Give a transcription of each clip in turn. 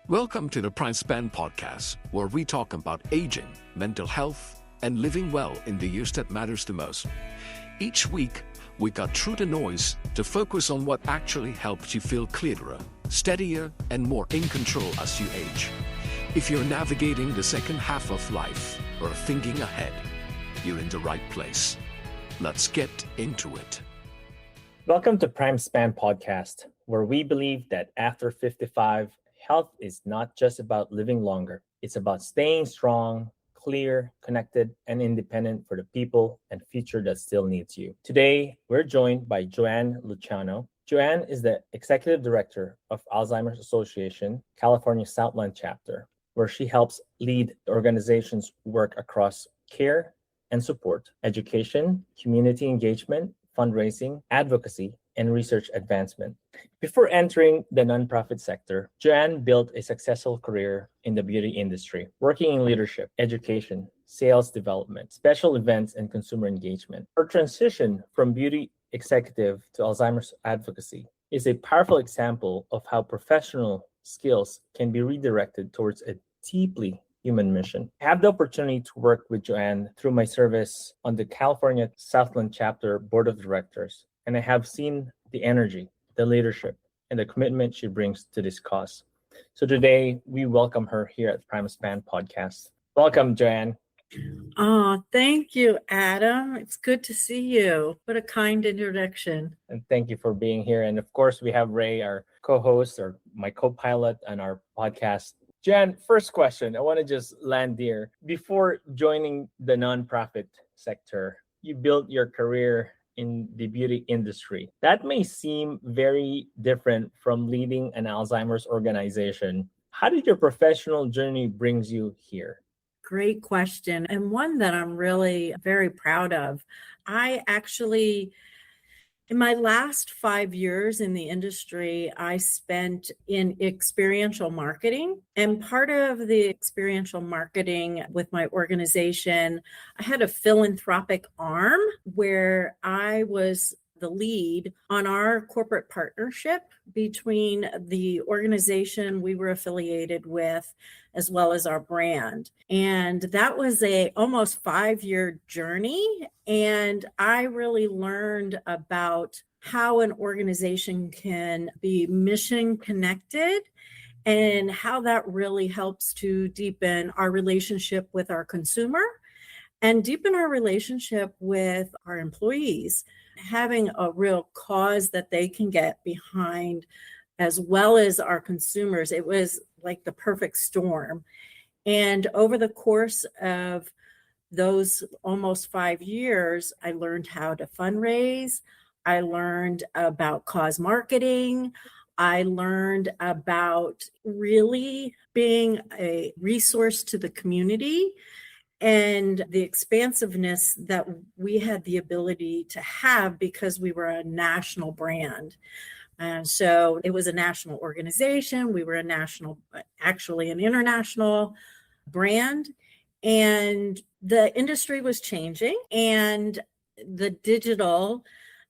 Welcome to the PrimeSpan Podcast, where we talk about aging, mental health, and living well in the years that matters the most. Each week, we cut through the noise to focus on what actually helps you feel clearer, steadier, and more in control as you age. If you're navigating the second half of life or thinking ahead, you're in the right place. Let's get into it. Welcome to PrimeSpan Podcast, where we believe that after 55, health is not just about living longer. It's about staying strong, clear, connected, and independent for the people and future that still needs you. Today, we're joined by Joanne Luciano. Joanne is the Executive Director of Alzheimer's Association, California Southland chapter, where she helps lead the organization's work across care and support, education, community engagement, fundraising, advocacy, and research advancement. Before entering the nonprofit sector, Joanne built a successful career in the beauty industry, working in leadership, education, sales development, special events, and consumer engagement. Her transition from beauty executive to Alzheimer's advocacy is a powerful example of how professional skills can be redirected towards a deeply human mission. I have the opportunity to work with Joanne through my service on the California Southland chapter board of directors, and I have seen the energy, the leadership, and the commitment she brings to this cause. So today, we welcome her here at PrimeSpan Podcast. Welcome, Joanne. Oh, thank you, Adam. It's good to see you. What a kind introduction. And thank you for being here. And of course, we have Ray, our co-host, or my co-pilot on our podcast. Jan, first question. I want to just land here. Before joining the nonprofit sector, you built your career in the beauty industry. That may seem very different from leading an Alzheimer's organization. How did your professional journey brings you here? Great question, and one that I'm really very proud of. In my last 5 years in the industry, I spent in experiential marketing. And part of the experiential marketing with my organization, I had a philanthropic arm where I was the lead on our corporate partnership between the organization we were affiliated with as well as our brand. And that was a almost 5-year journey. And I really learned about how an organization can be mission connected and how that really helps to deepen our relationship with our consumer and deepen our relationship with our employees, having a real cause that they can get behind as well as our consumers. It was like the perfect storm. And over the course of those almost 5 years, I learned how to fundraise. I learned about cause marketing. I learned about really being a resource to the community and the expansiveness that we had the ability to have because we were a national brand. And so it was a national organization. We were actually an international brand. And the industry was changing, and the digital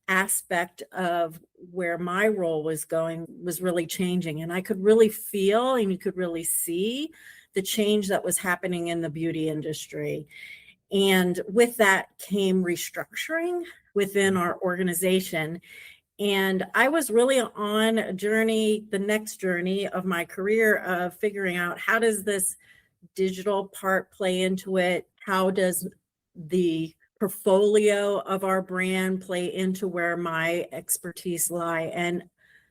aspect of where my role was going was really changing. And I could really feel and you could really see the change that was happening in the beauty industry. And with that came restructuring within our organization. And I was really on a journey, the next journey of my career of figuring out how does this digital part play into it? How does the portfolio of our brand play into where my expertise lie? And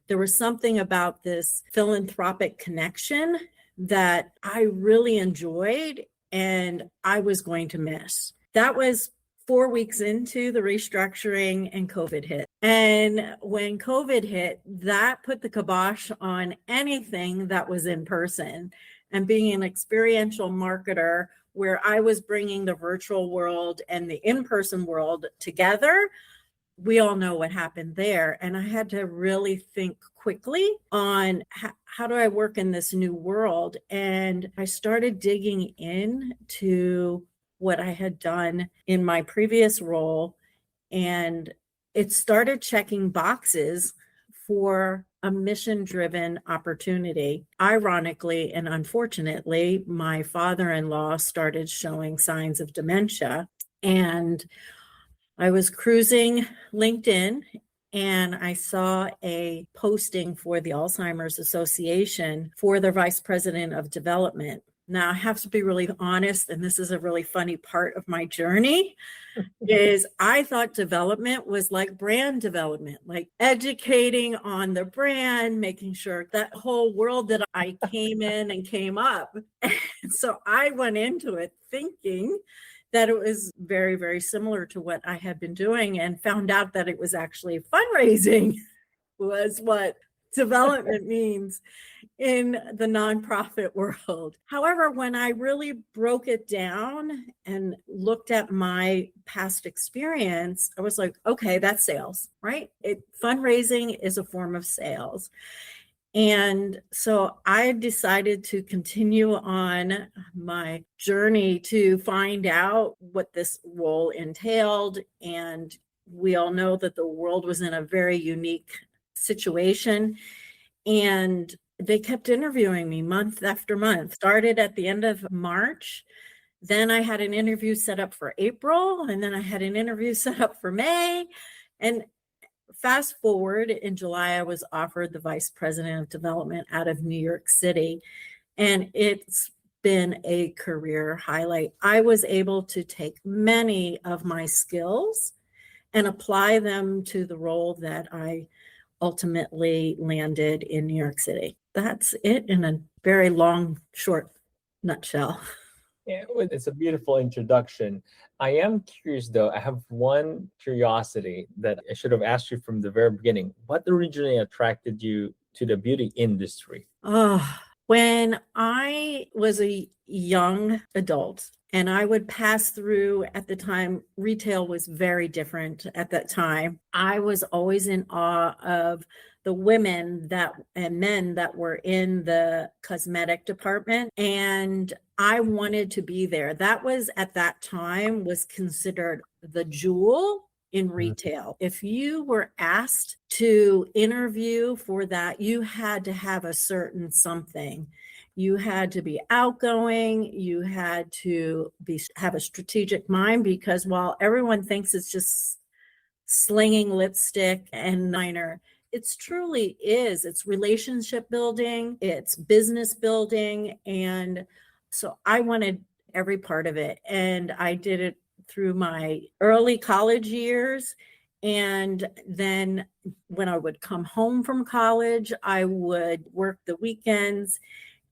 there was something about this philanthropic connection that I really enjoyed and I was going to miss. That was 4 weeks into the restructuring and COVID hit. And when COVID hit, that put the kibosh on anything that was in person. And being an experiential marketer where I was bringing the virtual world and the in-person world together, we all know what happened there. And I had to really think quickly on how do I work in this new world? And I started digging into what I had done in my previous role. And it started checking boxes for a mission-driven opportunity. Ironically and unfortunately, my father-in-law started showing signs of dementia, and I was cruising LinkedIn and I saw a posting for the Alzheimer's Association for their vice president of development. Now, I have to be really honest, and this is a really funny part of my journey, is I thought development was like brand development, like educating on the brand, making sure that whole world that I came in and came up. And so I went into it thinking that it was very, very similar to what I had been doing, and found out that it was actually fundraising was what development means in the nonprofit world. However, when I really broke it down and looked at my past experience, I was like, okay, that's sales, right? Fundraising is a form of sales. And so I decided to continue on my journey to find out what this role entailed. And we all know that the world was in a very unique situation. And they kept interviewing me month after month. Started at the end of March. Then I had an interview set up for April. And then I had an interview set up for May. And fast forward, in July, I was offered the vice president of development out of New York City. And it's been a career highlight. I was able to take many of my skills and apply them to the role that I ultimately landed in New York City. That's it in a very long, short nutshell. Yeah, well, it's a beautiful introduction. I am curious, though. I have one curiosity that I should have asked you from the very beginning. What originally attracted you to the beauty industry? When I was a young adult and I would pass through, at the time, retail was very different at that time. I was always in awe of the women and men that were in the cosmetic department, and I wanted to be there. That was, at that time, was considered the jewel in retail. If you were asked to interview for that, you had to have a certain something. You had to be outgoing. You had to have a strategic mind, because while everyone thinks it's just slinging lipstick and liner, it truly is. It's relationship building, it's business building. And so I wanted every part of it. And I did it through my early college years. And then when I would come home from college, I would work the weekends.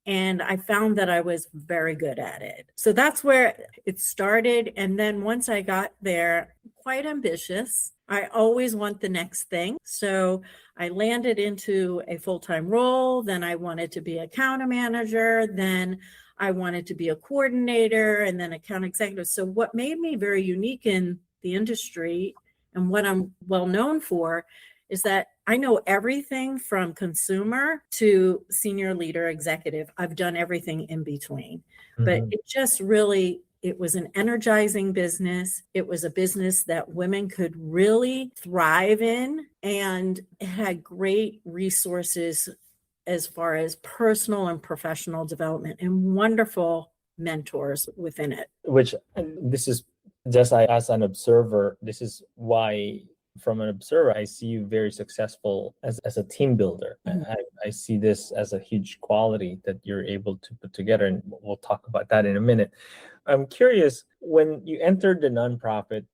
And I found that I was very good at it. So that's where it started. And then once I got there, quite ambitious. I always want the next thing. So I landed into a full-time role. Then I wanted to be account manager. Then I wanted to be a coordinator, and then account executive. So what made me very unique in the industry, and what I'm well known for, is that I know everything from consumer to senior leader executive. I've done everything in between. But it just really, it was an energizing business. It was a business that women could really thrive in, and it had great resources as far as personal and professional development, and wonderful mentors within it. Which, this is just as an observer, this is why, from an observer, I see you very successful as a team builder. I see this as a huge quality that you're able to put together, and we'll talk about that in a minute. I'm curious, when you entered the nonprofit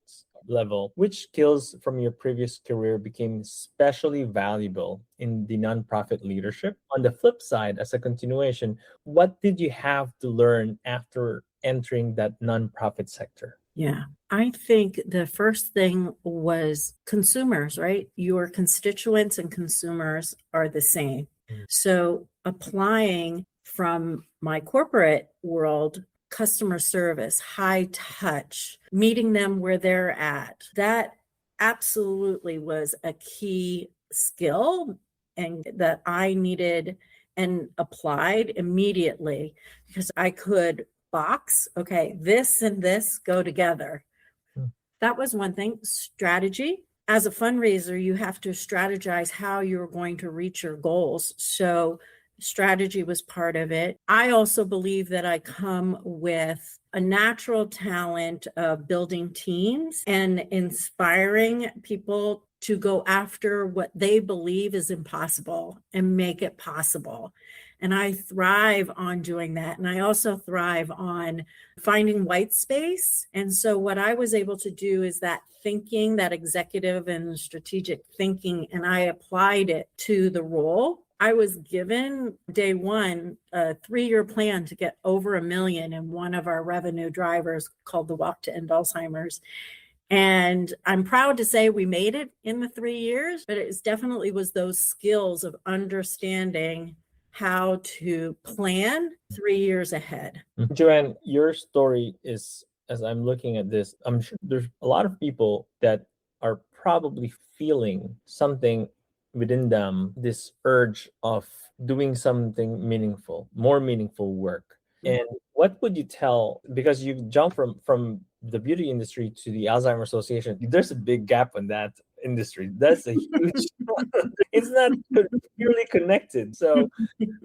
level, which skills from your previous career became especially valuable in the nonprofit leadership? On the flip side, as a continuation, what did you have to learn after entering that nonprofit sector? Yeah, I think the first thing was consumers, right? Your constituents and consumers are the same. So applying from my corporate world, customer service, high touch, meeting them where they're at, that absolutely was a key skill, and that I needed and applied immediately, because I could box, okay, this and this go together. That was one thing. Strategy. as a fundraiser, you have to strategize how you're going to reach your goals. So strategy was part of it. I also believe that I come with a natural talent of building teams and inspiring people to go after what they believe is impossible and make it possible. And I thrive on doing that. And I also thrive on finding white space. And so what I was able to do is that thinking, that executive and strategic thinking, and I applied it to the role. I was given day one a 3-year plan to get over $1 million in one of our revenue drivers called the Walk to End Alzheimer's. And I'm proud to say we made it in the 3 years, but it definitely was those skills of understanding how to plan 3 years ahead. Joanne, your story is, as I'm looking at this, I'm sure there's a lot of people that are probably feeling something within them, this urge of doing something meaningful, more meaningful work. And what would you tell, because you jump from the beauty industry to the Alzheimer Association, there's a big gap in that industry. That's a huge, it's not purely connected. So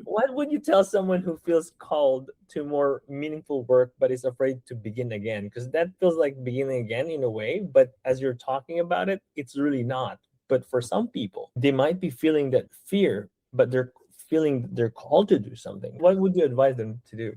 what would you tell someone who feels called to more meaningful work, but is afraid to begin again? Because that feels like beginning again in a way, but as you're talking about it, it's really not. But for some people, they might be feeling that fear, but they're feeling they're called to do something. What would you advise them to do?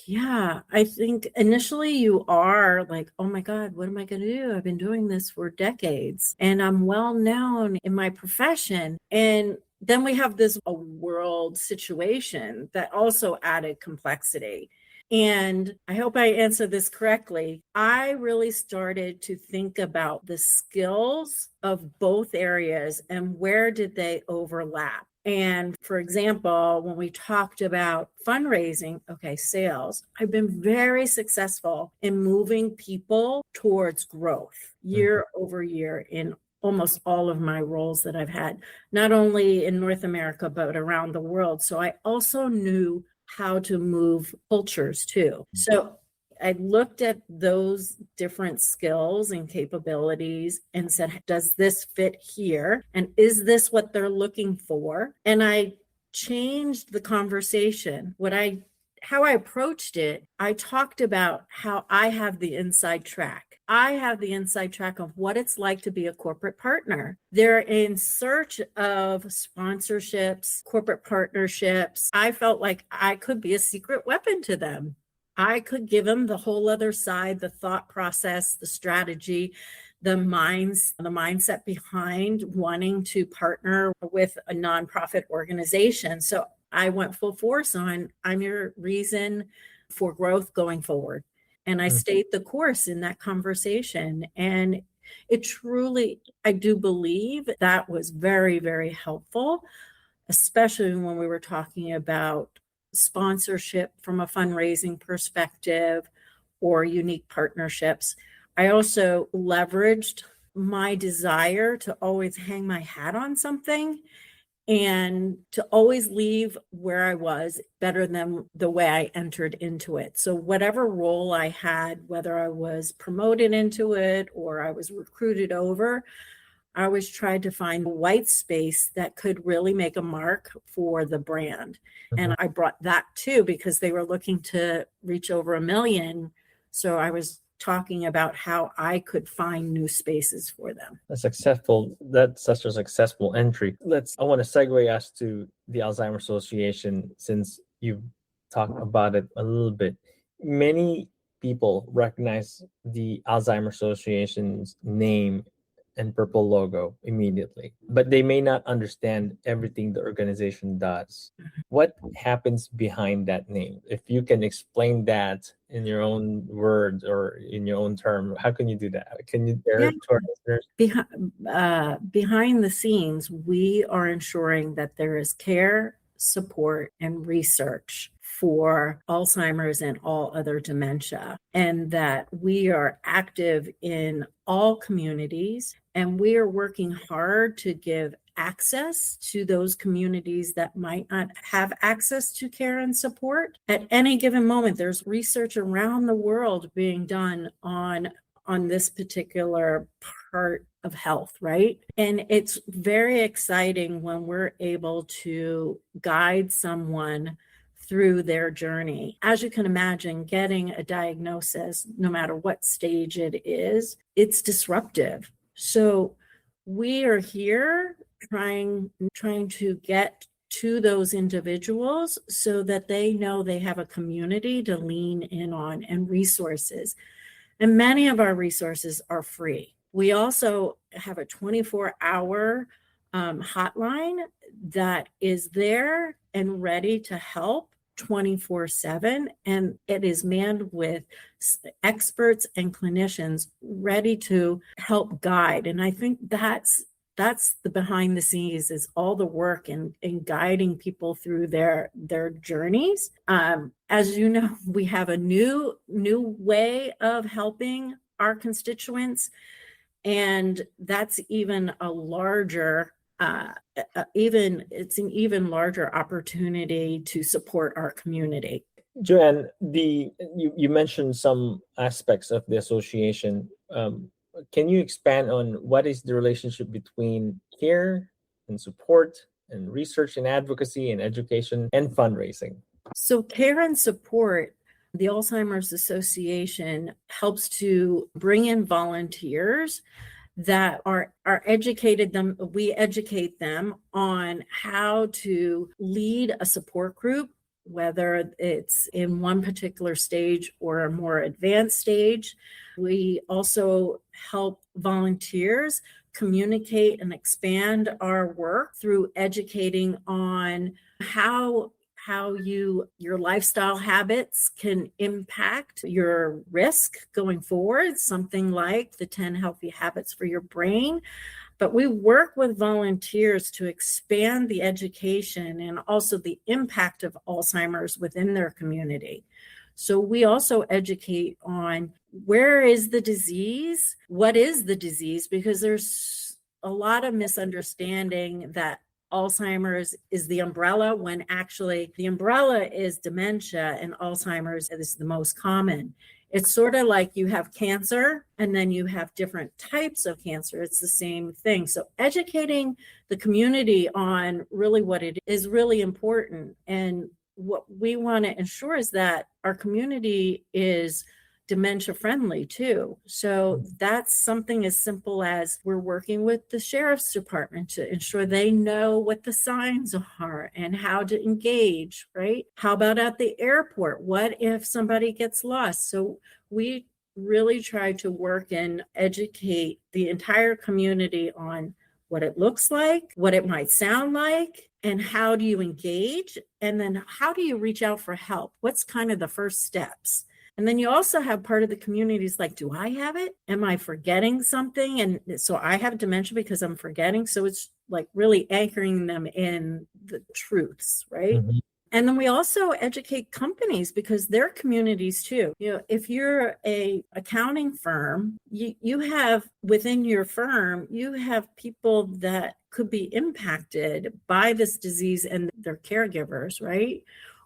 Yeah, I think initially you are like, oh my God, what am I going to do? I've been doing this for decades and I'm well known in my profession. And then we have this world situation that also added complexity. And I hope I answer this correctly. I really started to think about the skills of both areas and where did they overlap. And for example, when we talked about fundraising, sales, I've been very successful in moving people towards growth year over year in almost all of my roles that I've had, not only in North America, but around the world. So I also knew how to move cultures too. So I looked at those different skills and capabilities and said, does this fit here? And is this what they're looking for? And I changed the conversation. How I approached it, I talked about how I have the inside track. I have the inside track of what it's like to be a corporate partner. They're in search of sponsorships, corporate partnerships. I felt like I could be a secret weapon to them. I could give them the whole other side, the thought process, the strategy, the mindset behind wanting to partner with a nonprofit organization. So I went full force on, I'm your reason for growth going forward. And I stayed the course in that conversation. And it truly, I do believe that was very, very helpful, especially when we were talking about sponsorship from a fundraising perspective or unique partnerships. I also leveraged my desire to always hang my hat on something and to always leave where I was better than the way I entered into it. So whatever role I had, whether I was promoted into it or I was recruited over, I always tried to find white space that could really make a mark for the brand. And I brought that too, because they were looking to reach over 1 million. So I was talking about how I could find new spaces for them. That's such a successful entry. I want to segue us to the Alzheimer Association, since you've talked about it a little bit. Many people recognize the Alzheimer Association's name and purple logo immediately, but they may not understand everything the organization does. What happens behind that name? If you can explain that in your own words or in your own term, how can you do that? Can you share it to our listeners? Behind the scenes, we are ensuring that there is care, support, and research for Alzheimer's and all other dementia, and that we are active in all communities, and we are working hard to give access to those communities that might not have access to care and support. At any given moment, there's research around the world being done on on this particular part of health, right? And it's very exciting when we're able to guide someone through their journey. As you can imagine, getting a diagnosis, no matter what stage it is, it's disruptive. So we are here trying to get to those individuals so that they know they have a community to lean in on and resources. And many of our resources are free. We also have a 24-hour hotline that is there and ready to help 24/7, and it is manned with experts and clinicians ready to help guide. And I think that's the behind the scenes, is all the work in guiding people through their journeys. As you know, we have a new way of helping our constituents, and that's even a larger it's an even larger opportunity to support our community. Joanne, you mentioned some aspects of the association. Can you expand on what is the relationship between care and support and research and advocacy and education and fundraising? So care and support, the Alzheimer's Association helps to bring in volunteers that are educated them. We educate them on how to lead a support group, whether it's in one particular stage or a more advanced stage. We also help volunteers communicate and expand our work through educating on how your lifestyle habits can impact your risk going forward, something like the 10 healthy habits for your brain. But we work with volunteers to expand the education and also the impact of Alzheimer's within their community. So we also educate on where is the disease, what is the disease, because there's a lot of misunderstanding that Alzheimer's is the umbrella, when actually the umbrella is dementia and Alzheimer's is the most common. It's sort of like you have cancer and then you have different types of cancer. It's the same thing. So educating the community on really what it is really important. And what we want to ensure is that our community is dementia friendly too. So that's something as simple as we're working with the sheriff's department to ensure they know what the signs are and how to engage, right? How about at the airport? What if somebody gets lost? So we really try to work and educate the entire community on what it looks like, what it might sound like, and how do you engage? And then how do you reach out for help? What's kind of the first steps? And then you also have part of the communities like, do I have it? Am I forgetting something? And so I have dementia because I'm forgetting. So it's like really anchoring them in the truths, right? Mm-hmm. And then we also educate companies because they're communities too. You know, if you're a accounting firm, you have within your firm, you have people that could be impacted by this disease and their caregivers, right?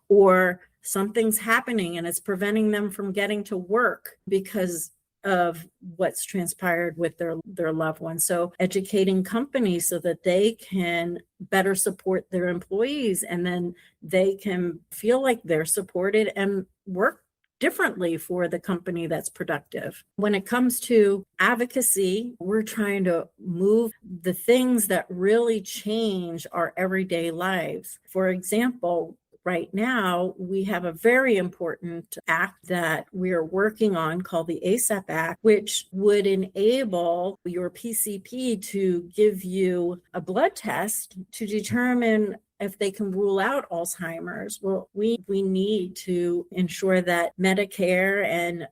Or something's happening and it's preventing them from getting to work because of what's transpired with their loved ones. So educating companies so that they can better support their employees and then they can feel like they're supported and work differently for the company that's productive. When it comes to advocacy, we're trying to move the things that really change our everyday lives. For example, right now, we have a very important act that we are working on called the ASAP Act, which would enable your PCP to give you a blood test to determine if they can rule out Alzheimer's. Well, we need to ensure that Medicare and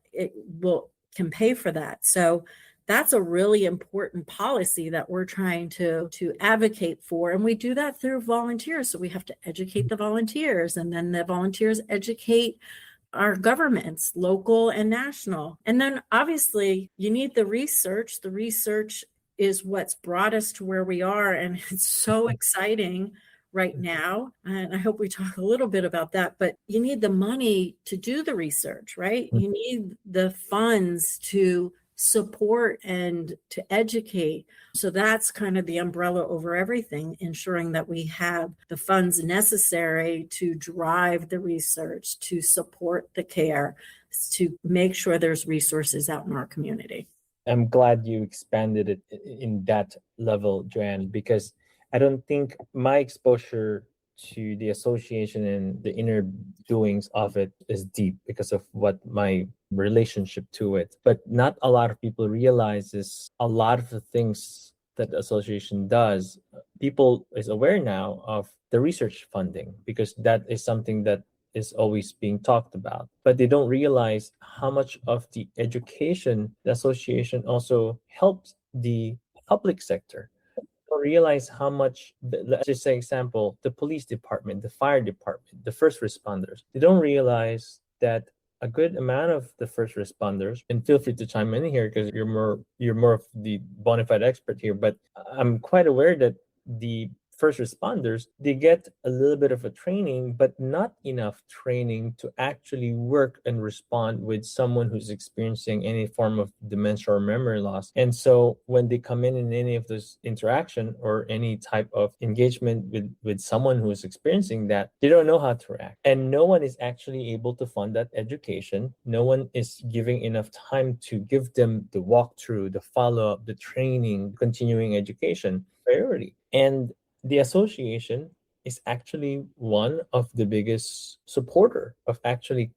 can pay for that. So that's a really important policy that we're trying to advocate for. And we do that through volunteers. So we have to educate the volunteers, and then the volunteers educate our governments, local and national. And then obviously you need the research. The research is what's brought us to where we are. And it's so exciting right now. And I hope we talk a little bit about that, but you need the money to do the research, right? You need the funds to support and to educate. So that's kind of the umbrella over everything, ensuring that we have the funds necessary to drive the research, to support the care, to make sure there's resources out in our community. I'm glad you expanded it in that level, Joanne, because I don't think my exposure to the association and the inner doings of it is deep because of what my relationship to it. But not a lot of people realizes a lot of the things that the association does. People is aware now of the research funding because that is something that is always being talked about, but they don't realize how much of the education the association also helps the public sector. They don't realize how much, let's just say example, the police department, the fire department, the first responders, they don't realize that a good amount of the first responders, and feel free to chime in here because you're more of the bona fide expert here, but I'm quite aware that the first responders, they get a little bit of a training, but not enough training to actually work and respond with someone who's experiencing any form of dementia or memory loss. And so when they come in any of this interaction or any type of engagement with someone who is experiencing that, they don't know how to react. And no one is actually able to fund that education. No one is giving enough time to give them the walkthrough, the follow-up, the training, continuing education priority. And the association is actually one of the biggest supporter of actually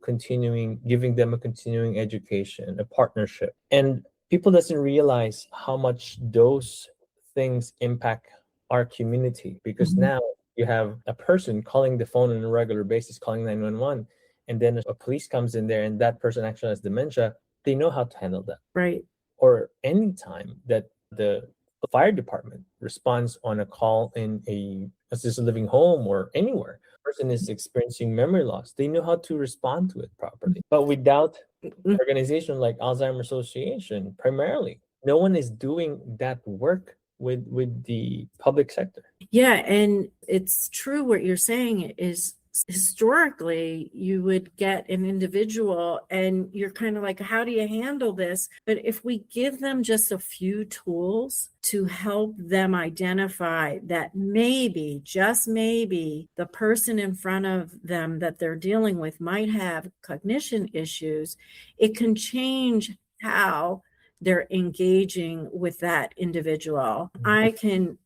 giving them a continuing education, a partnership. And people doesn't realize how much those things impact our community because now you have a person calling the phone on a regular basis, calling 911, and then a police comes in there and that person actually has dementia. They know how to handle that. Right. Or any time that the fire department responds on a call in a assisted living home or anywhere, person is experiencing memory loss, they know how to respond to it properly. But without organization like Alzheimer Association, primarily, no one is doing that work with the public sector. Yeah, and it's true what you're saying is historically you would get an individual and you're kind of like, how do you handle this? But if we give them just a few tools to help them identify that maybe, just maybe, the person in front of them that they're dealing with might have cognition issues, it can change how they're engaging with that individual. I can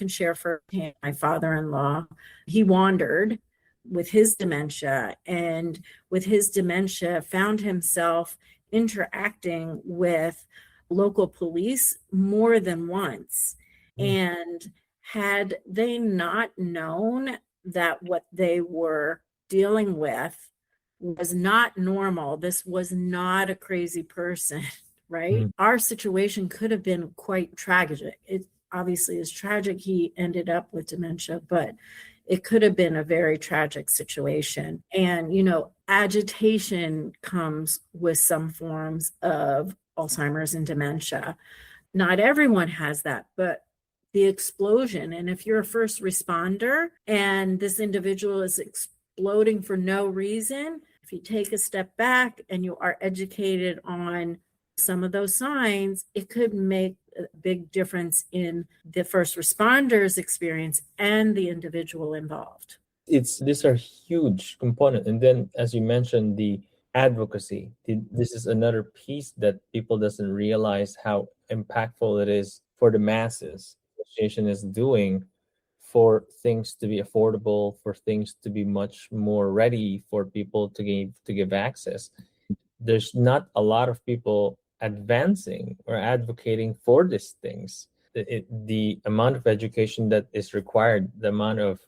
share for my father-in-law. He wandered with his dementia, and with his dementia found himself interacting with local police more than once. And had they not known that what they were dealing with was not normal, this was not a crazy person, right? Our situation could have been quite tragic. It obviously is tragic. He ended up with dementia, but it could have been a very tragic situation. And, agitation comes with some forms of Alzheimer's and dementia. Not everyone has that, but the explosion. And if you're a first responder and this individual is exploding for no reason, if you take a step back and you are educated on some of those signs, it could make a big difference in the first responders' experience and the individual involved. These are huge component. And then, as you mentioned, the advocacy. This is another piece that people doesn't realize how impactful it is for the masses. The association is doing for things to be affordable, for things to be much more ready for people to give access. There's not a lot of people advancing or advocating for these things. The amount of education that is required, the amount of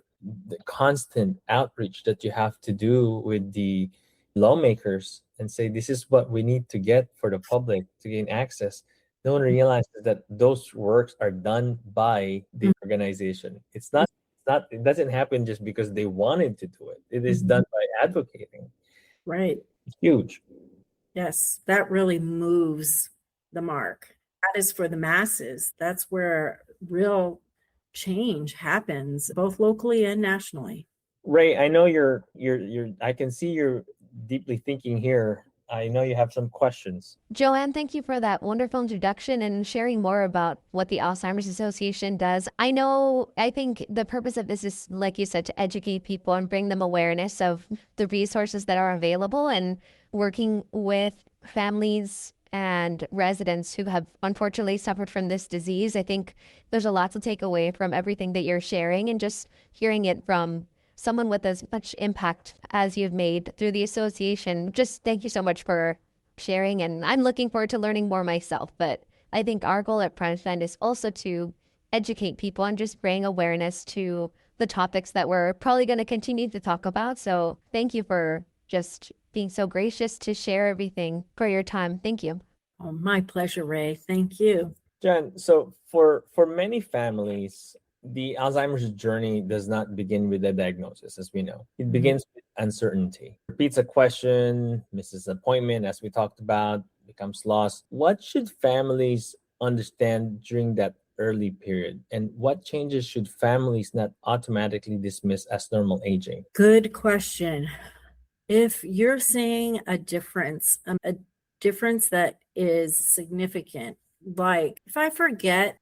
the constant outreach that you have to do with the lawmakers and say, this is what we need to get for the public to gain access. No one realizes that those works are done by the organization. It doesn't happen just because they wanted to do it. It is done by advocating. Right. It's huge. Yes, that really moves the mark. That is for the masses. That's where real change happens, both locally and nationally. Ray, I know you're I can see you're deeply thinking here I know you have some questions. Joanne, thank you for that wonderful introduction and sharing more about what the Alzheimer's Association does. I think the purpose of this is, like you said, to educate people and bring them awareness of the resources that are available, and working with families and residents who have unfortunately suffered from this disease. I think there's a lot to take away from everything that you're sharing, and just hearing it from someone with as much impact as you've made through the association. Just thank you so much for sharing, and I'm looking forward to learning more myself. But I think our goal at PrimeSpan is also to educate people and just bring awareness to the topics that we're probably going to continue to talk about. So thank you for just being so gracious to share everything, for your time. Thank you. Oh, my pleasure, Ray. Thank you. Jen, so for many families, the Alzheimer's journey does not begin with a diagnosis, as we know. It begins with uncertainty. Repeats a question, misses an appointment, as we talked about, becomes lost. What should families understand during that early period? And what changes should families not automatically dismiss as normal aging? Good question. If you're seeing a difference that is significant, like if I forget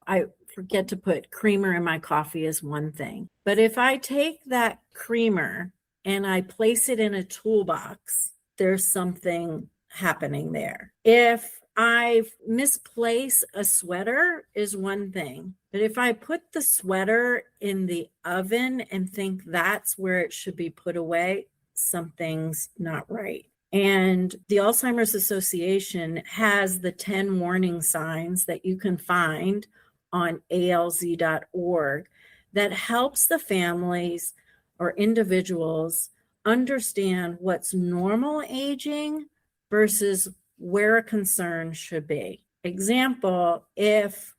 to put creamer in my coffee is one thing. But if I take that creamer and I place it in a toolbox, there's something happening there. If I misplace a sweater is one thing. But if I put the sweater in the oven and think that's where it should be put away, something's not right. And the Alzheimer's Association has the 10 warning signs that you can find on alz.org that helps the families or individuals understand what's normal aging versus where a concern should be. Example, if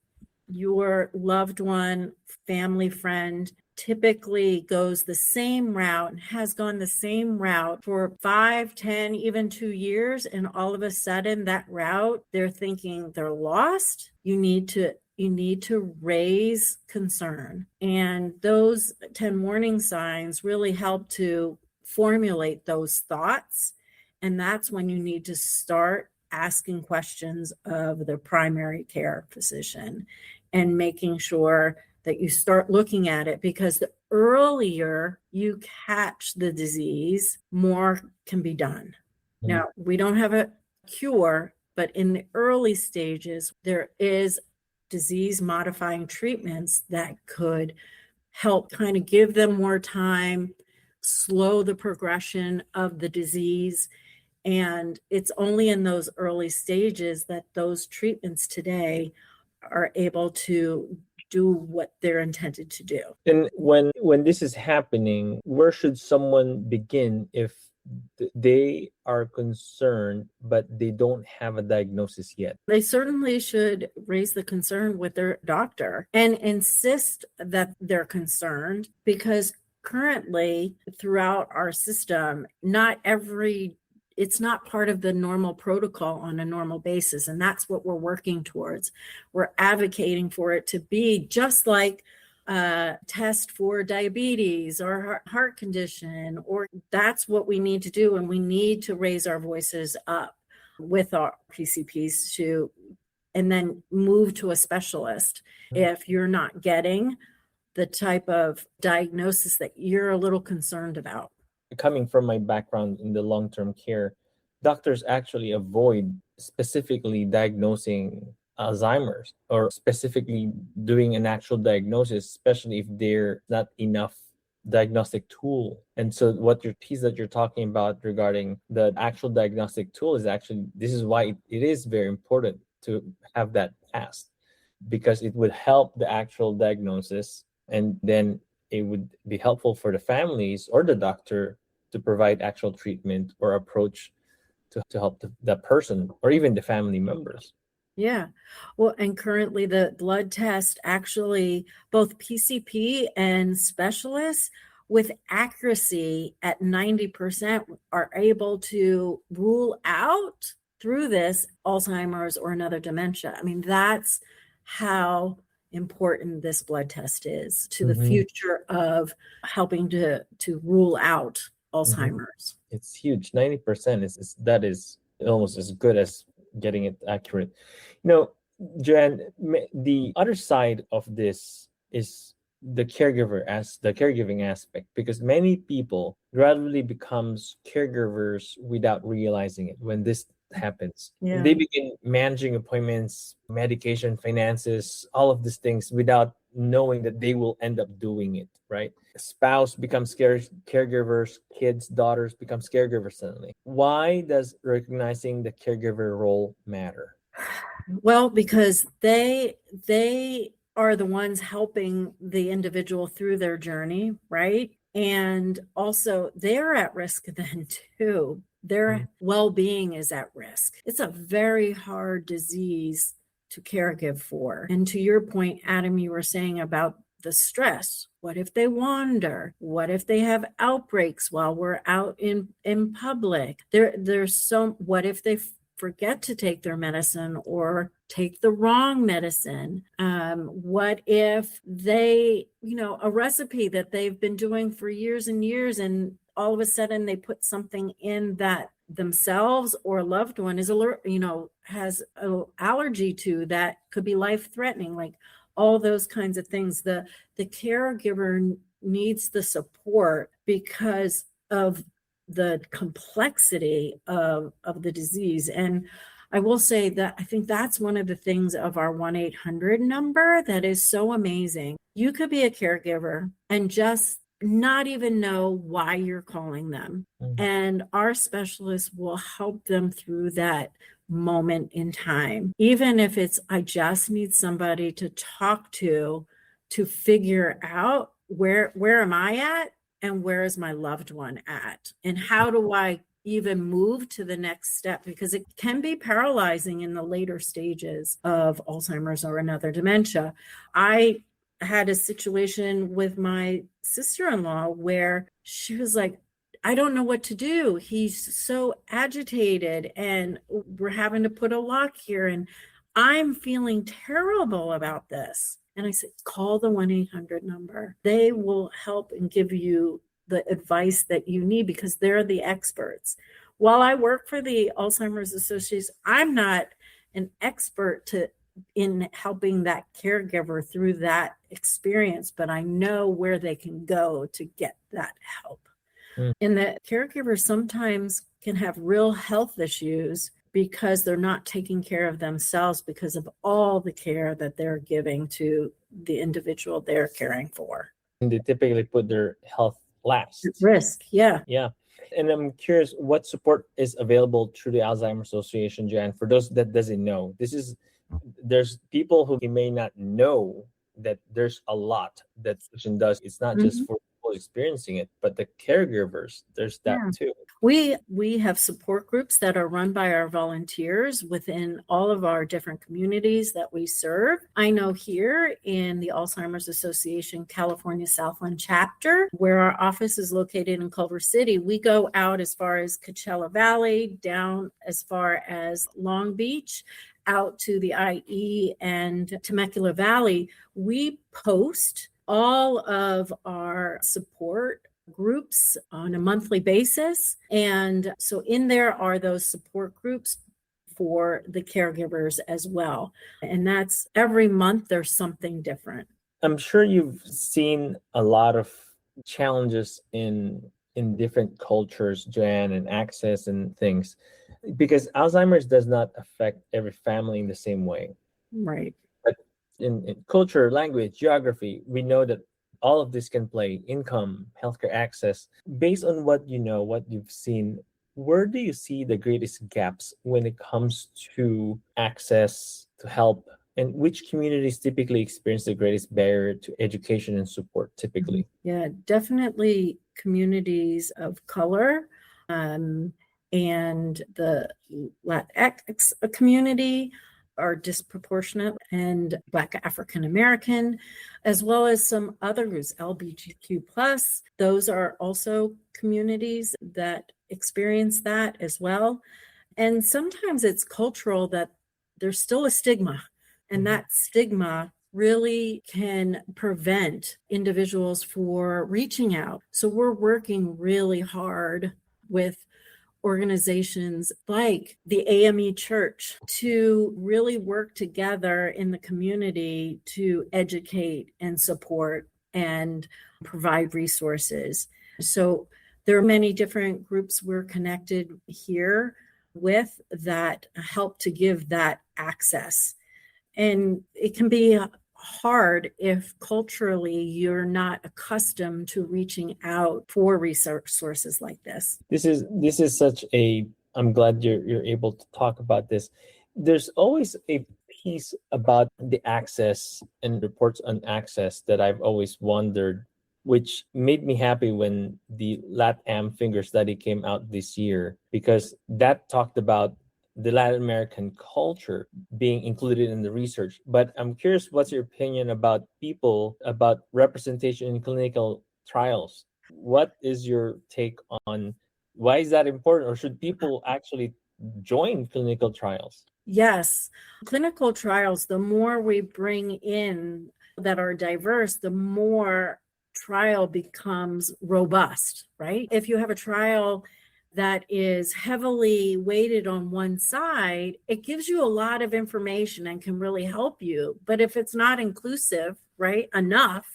your loved one, family, friend typically goes the same route and has gone the same route for 5, 10, even 2 years, and all of a sudden that route, they're thinking they're lost, you need to raise concern. And those 10 warning signs really help to formulate those thoughts. And that's when you need to start asking questions of the primary care physician and making sure that you start looking at it, because the earlier you catch the disease, more can be done. Mm-hmm. Now, we don't have a cure, but in the early stages, there is disease-modifying treatments that could help kind of give them more time, slow the progression of the disease. And it's only in those early stages that those treatments today are able to do what they're intended to do. And when this is happening, where should someone begin if they are concerned, but they don't have a diagnosis yet? They certainly should raise the concern with their doctor and insist that they're concerned, because currently throughout our system, it's not part of the normal protocol on a normal basis. And that's what we're working towards. We're advocating for it to be just like a test for diabetes or heart condition, or that's what we need to do. And we need to raise our voices up with our PCPs and then move to a specialist if you're not getting the type of diagnosis that you're a little concerned about. Coming from my background in the long-term care, doctors actually avoid specifically diagnosing Alzheimer's or specifically doing an actual diagnosis, especially if there's not enough diagnostic tool. And so what your piece that you're talking about regarding the actual diagnostic tool is actually, this is why it is very important to have that passed, because it would help the actual diagnosis, and then it would be helpful for the families or the doctor to provide actual treatment or approach to help the person or even the family members. Yeah. Well, and currently the blood test, actually both PCP and specialists with accuracy at 90% are able to rule out through this Alzheimer's or another dementia. I mean, that's how important this blood test is to the future of helping to rule out Alzheimer's. It's huge. 90% that is almost as good as getting it accurate. You know, Joanne, the other side of this is the caregiving aspect, because many people gradually becomes caregivers without realizing it. When this happens, Yeah. they begin managing appointments, medication, finances, all of these things without knowing that they will end up doing it, right? Spouse becomes caregivers, kids, daughters become caregivers suddenly. Why does recognizing the caregiver role matter? Well, because they are the ones helping the individual through their journey, right? And also they're at risk then too. Their well-being is at risk. It's a very hard disease to caregive for. And to your point, Adam, you were saying about the stress. What if they wander? What if they have outbreaks while we're out in public? What if they forget to take their medicine or take the wrong medicine? What if they, a recipe that they've been doing for years and years, and all of a sudden they put something in that themselves or a loved one is has an allergy to, that could be life-threatening, like all those kinds of things. The caregiver needs the support because of the complexity of the disease. And I will say that I think that's one of the things of our 1-800 number that is so amazing. You could be a caregiver and just not even know why you're calling them. And our specialists will help them through that moment in time. Even if it's, I just need somebody to talk to figure out where am I at and where is my loved one at, and how do I even move to the next step, because it can be paralyzing in the later stages of Alzheimer's or another dementia. I had a situation with my sister-in-law where she was like, I don't know what to do. He's so agitated and we're having to put a lock here and I'm feeling terrible about this. And I said, call the 1-800 number. They will help and give you the advice that you need because they're the experts. While I work for the Alzheimer's Association, I'm not an expert in helping that caregiver through that experience, but I know where they can go to get that help. And that caregivers sometimes can have real health issues because they're not taking care of themselves because of all the care that they're giving to the individual they're caring for. And they typically put their health last. Risk, yeah. Yeah. And I'm curious, what support is available through the Alzheimer's Association, Joanne, for those that doesn't know? There's people who may not know that there's a lot that association does. It's not just for people experiencing it, but the caregivers, there's that too. We have support groups that are run by our volunteers within all of our different communities that we serve. I know here in the Alzheimer's Association California Southland chapter, where our office is located in Culver City, we go out as far as Coachella Valley, down as far as Long Beach, out to the IE and Temecula Valley. We post all of our support groups on a monthly basis. And so in there are those support groups for the caregivers as well. And that's every month there's something different. I'm sure you've seen a lot of challenges in different cultures, Joanne, and access and things, because Alzheimer's does not affect every family in the same way. Right. But in culture, language, geography, we know that all of this can play: income, healthcare access. Based on what you know, what you've seen, where do you see the greatest gaps when it comes to access to help? And which communities typically experience the greatest barrier to education and support typically? Yeah, definitely communities of color, and the Latinx community are disproportionate, and Black African American, as well as some other groups, LGBTQ+. Those are also communities that experience that as well. And sometimes it's cultural, that there's still a stigma, and that stigma really can prevent individuals for reaching out. So we're working really hard with organizations like the AME Church to really work together in the community to educate and support and provide resources. So there are many different groups we're connected here with that help to give that access. And it can be hard if culturally you're not accustomed to reaching out for resources like this. This is such a, I'm glad you're able to talk about this. There's always a piece about the access and reports on access that I've always wondered, which made me happy when the LATAM finger study came out this year, because that talked about the Latin American culture being included in the research. But I'm curious, what's your opinion about representation in clinical trials? What is your take on why is that important, or should people actually join clinical trials? Yes, clinical trials, the more we bring in that are diverse, the more trial becomes robust, right? If you have a trial that is heavily weighted on one side, it gives you a lot of information and can really help you. But if it's not inclusive, right, enough,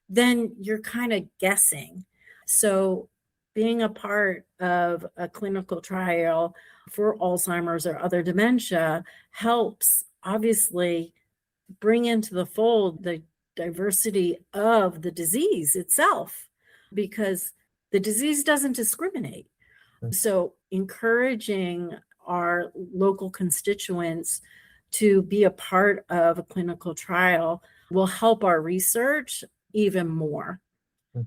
then you're kind of guessing. So being a part of a clinical trial for Alzheimer's or other dementia helps obviously bring into the fold the diversity of the disease itself, because the disease doesn't discriminate. So encouraging our local constituents to be a part of a clinical trial will help our research even more.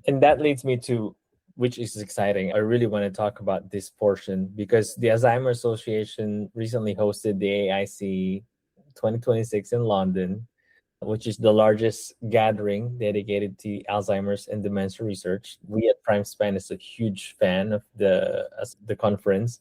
And that leads me to, which is exciting, I really want to talk about this portion, because the Alzheimer Association recently hosted the AIC 2026 in London, which is the largest gathering dedicated to Alzheimer's and dementia research. We at PrimeSpan is a huge fan of the conference.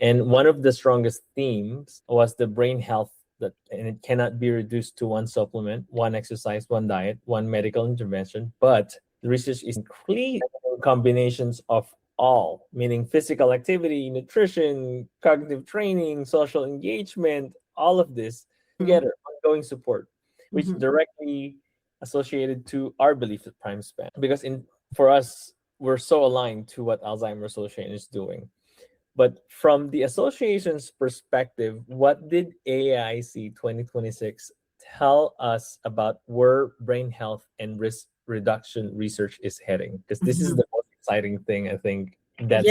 And one of the strongest themes was the brain health, and it cannot be reduced to one supplement, one exercise, one diet, one medical intervention, but the research is including combinations of all, meaning physical activity, nutrition, cognitive training, social engagement, all of this together, ongoing support, which directly associated to our belief at PrimeSpan. Because for us, we're so aligned to what Alzheimer Association is doing. But from the association's perspective, what did AIC 2026 tell us about where brain health and risk reduction research is heading? Because this is the most exciting thing, I think, that's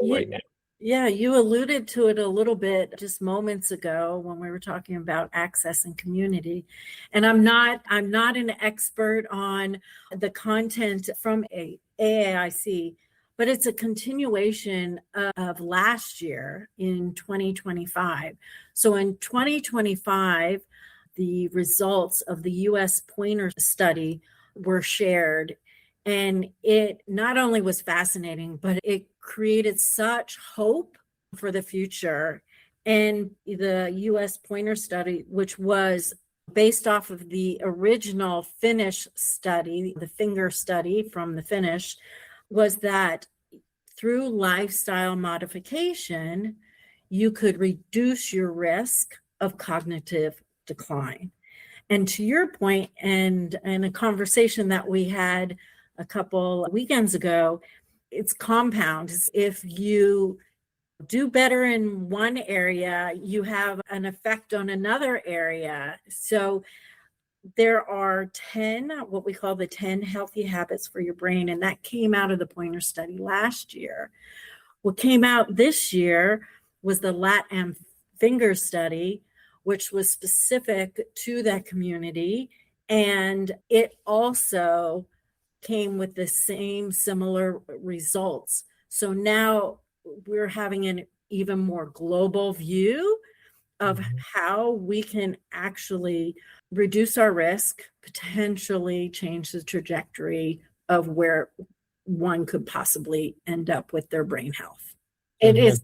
right now. Yeah, you alluded to it a little bit just moments ago when we were talking about access and community. And I'm not an expert on the content from AAIC, but it's a continuation of last year in 2025. So in 2025, the results of the U.S. Pointer study were shared. And it not only was fascinating, but it created such hope for the future. And the U.S. Pointer study, which was based off of the original Finnish study, the finger study from the Finnish, was that through lifestyle modification, you could reduce your risk of cognitive decline. And to your point, and a conversation that we had a couple weekends ago, it's compound. If you do better in one area, you have an effect on another area. So there are 10, what we call the 10 healthy habits for your brain. And that came out of the Pointer study last year. What came out this year was the LATAM finger study, which was specific to that community. And it also came with the same similar results. So now we're having an even more global view of how we can actually reduce our risk, potentially change the trajectory of where one could possibly end up with their brain health. It is.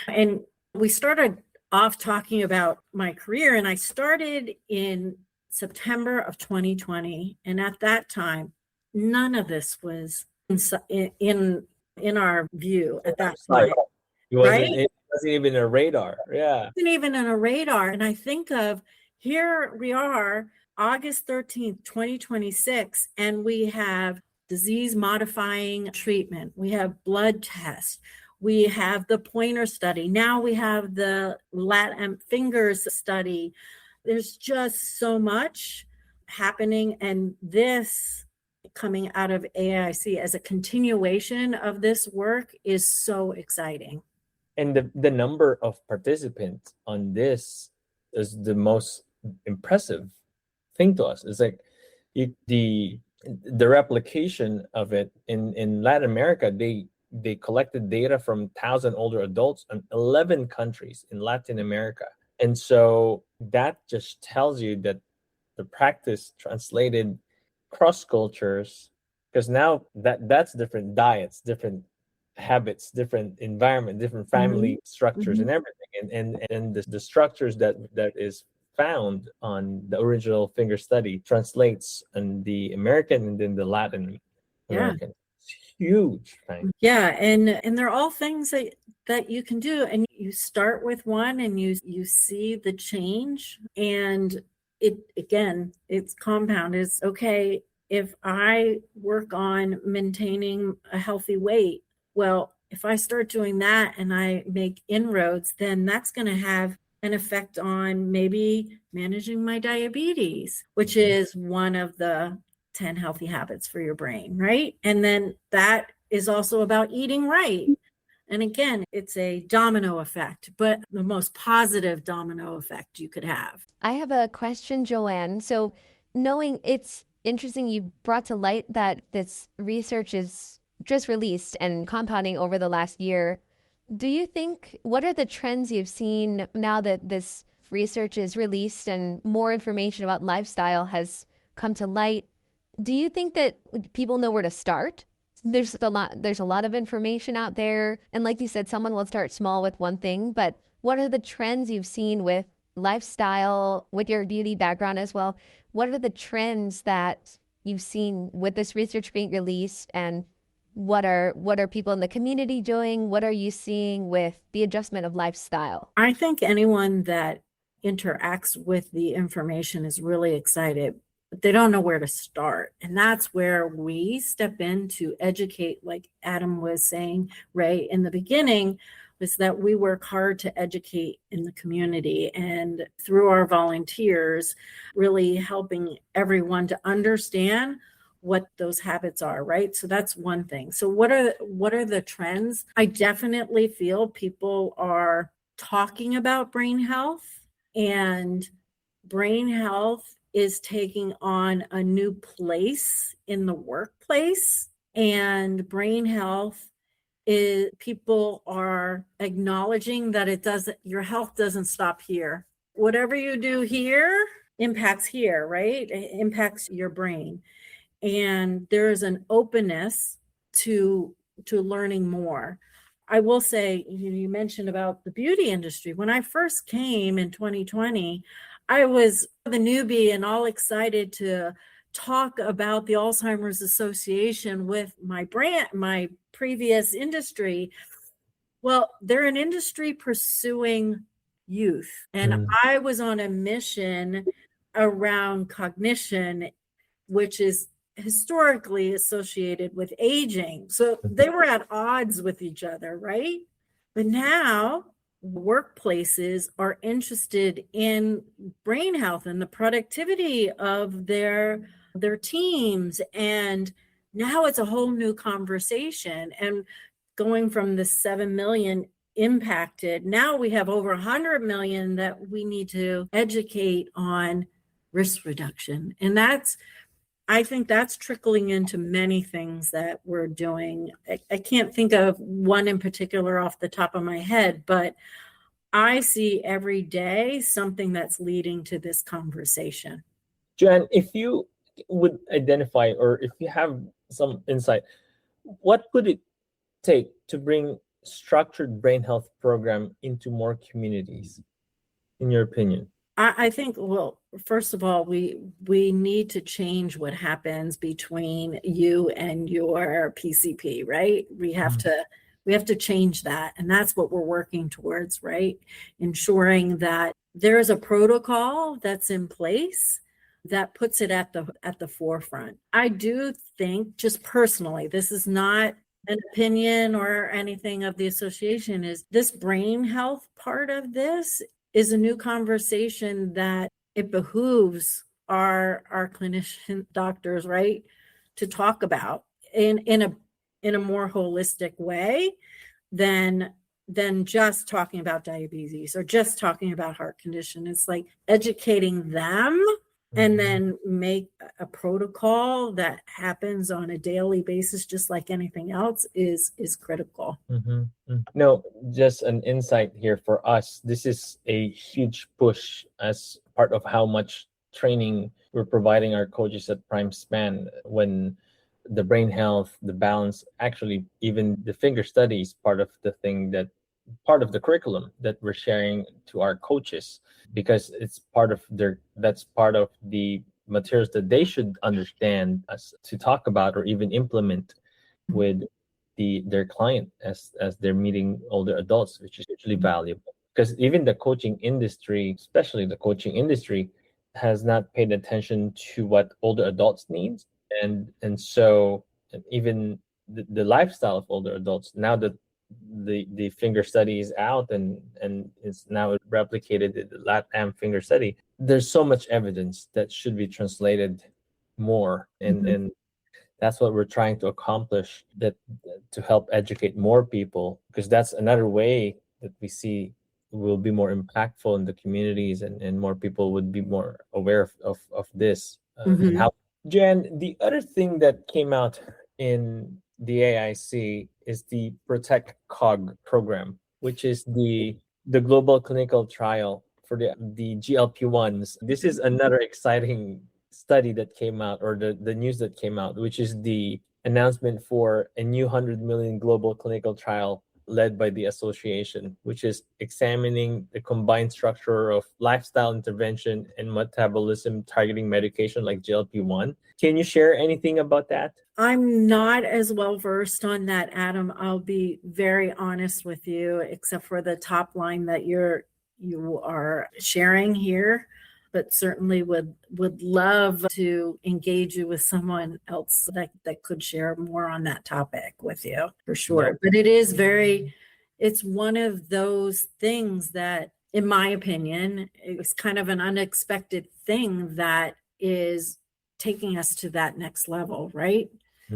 And we started off talking about my career, and I started in September of 2020. And at that time, none of this was in our view at that time. right? It wasn't even a radar. Yeah. Wasn't even on a radar. And I think of, here we are, August 13th, 2026, and we have disease modifying treatment. We have blood tests. We have the pointer study. Now we have the Latin fingers study. There's just so much happening. And this coming out of AIC as a continuation of this work is so exciting. And the number of participants on this is the most impressive thing to us. It's like the replication of it in Latin America. They collected data from 1,000 older adults in 11 countries in Latin America, and so that just tells you that the practice translated cross cultures, because now that's different diets, different habits, different environment, different family structures, and everything, and the structures that is found on the original finger study translates in the American and then the Latin American. It's huge thing. Yeah, and they're all things that you can do, and you start with one and you see the change, and it's compound. It's okay, if I work on maintaining a healthy weight, well, if I start doing that and I make inroads, then that's going to have an effect on maybe managing my diabetes, which is one of the 10 healthy habits for your brain, right? And then that is also about eating right. And again, it's a domino effect, but the most positive domino effect you could have. I have a question, Joanne. So knowing it's interesting, you brought to light that this research is just released and compounding over the last year. Do you think, what are the trends you've seen now that this research is released and more information about lifestyle has come to light? Do you think that people know where to start? There's a lot of information out there. And like you said, someone will start small with one thing, but what are the trends you've seen with lifestyle, with your beauty background as well? What are the trends that you've seen with this research being released, and what are people in the community doing? What are you seeing with the adjustment of lifestyle? I think anyone that interacts with the information is really excited, but they don't know where to start. And that's where we step in to educate, like Adam was saying, Ray, in the beginning, was that we work hard to educate in the community, and through our volunteers, really helping everyone to understand what those habits are, right? So that's one thing. So what are the trends? I definitely feel people are talking about brain health, and brain health is taking on a new place in the workplace. And brain health is, people are acknowledging that your health doesn't stop here. Whatever you do here impacts here, right? It impacts your brain. And there is an openness to learning more. I will say, you mentioned about the beauty industry. When I first came in 2020, I was the newbie and all excited to talk about the Alzheimer's Association with my previous industry. Well, they're an industry pursuing youth. And I was on a mission around cognition, which is historically associated with aging. So they were at odds with each other, right? But now workplaces are interested in brain health and the productivity of their teams. And now it's a whole new conversation. And going from the 7 million impacted, now we have over 100 million that we need to educate on risk reduction. And I think that's trickling into many things that we're doing. I can't think of one in particular off the top of my head, but I see every day something that's leading to this conversation. Joanne, if you would identify, or if you have some insight, what would it take to bring structured brain health program into more communities, in your opinion? I think, well, first of all, we need to change what happens between you and your PCP, right? We have to We have to change that. And that's what we're working towards, right? Ensuring that there is a protocol that's in place that puts it at the forefront. I do think, just personally, this is not an opinion or anything of the association, is this brain health part of this is a new conversation that it behooves our clinician doctors, right, to talk about in a more holistic way than just talking about diabetes or just talking about heart condition. It's like educating them and then make a protocol that happens on a daily basis, just like anything else, is critical. No, just an insight here for us. This is a huge push as part of how much training we're providing our coaches at PrimeSpan, when the brain health, the balance, actually even the finger studies, part of the curriculum that we're sharing to our coaches, because it's that's part of the materials that they should understand as to talk about or even implement with their client as they're meeting older adults, which is hugely valuable. Because even the coaching industry, especially the coaching industry, has not paid attention to what older adults need, and so even the lifestyle of older adults, now that the finger study is out and is now replicated in the LATAM finger study, there's so much evidence that should be translated more, and that's what we're trying to accomplish, that to help educate more people, because that's another way that we see will be more impactful in the communities, and more people would be more aware of this. And how, Jan, the other thing that came out in the AIC is the Protect COG program, which is the global clinical trial for the GLP-1s. This is another exciting study that came out, or the news that came out, which is the announcement for a new 100 million global clinical trial led by the association, which is examining the combined structure of lifestyle intervention and metabolism targeting medication like GLP-1. Can you share anything about that? I'm not as well versed on that, Adam. I'll be very honest with you, except for the top line that you are sharing here. But certainly would love to engage you with someone else that could share more on that topic with you, for sure. But it is it's one of those things that, in my opinion, it was kind of an unexpected thing that is taking us to that next level, right?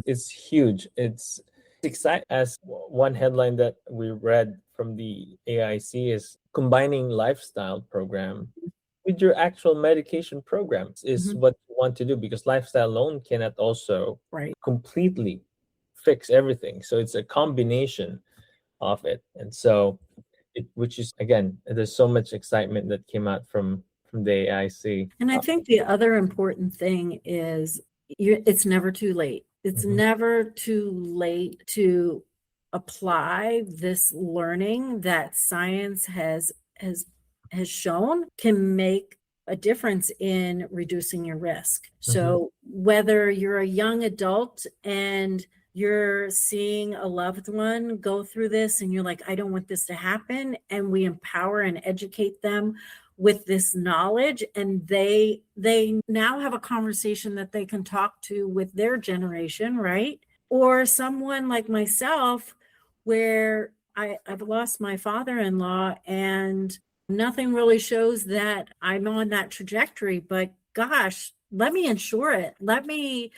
It's huge. It's exciting. As one headline that we read from the AIC is combining lifestyle program with your actual medication programs is what you want to do, because lifestyle alone cannot also completely fix everything. So it's a combination of it. And so which is, again, there's so much excitement that came out from the AIC. And I think the other important thing is it's never too late. It's never too late to apply this learning that science has shown can make a difference in reducing your risk. So whether you're a young adult and you're seeing a loved one go through this and you're like, I don't want this to happen, and we empower and educate them with this knowledge, and they now have a conversation that they can talk to with their generation, right? Or someone like myself, where I've lost my father-in-law, and nothing really shows that I'm on that trajectory, but gosh, let me ensure it. Let me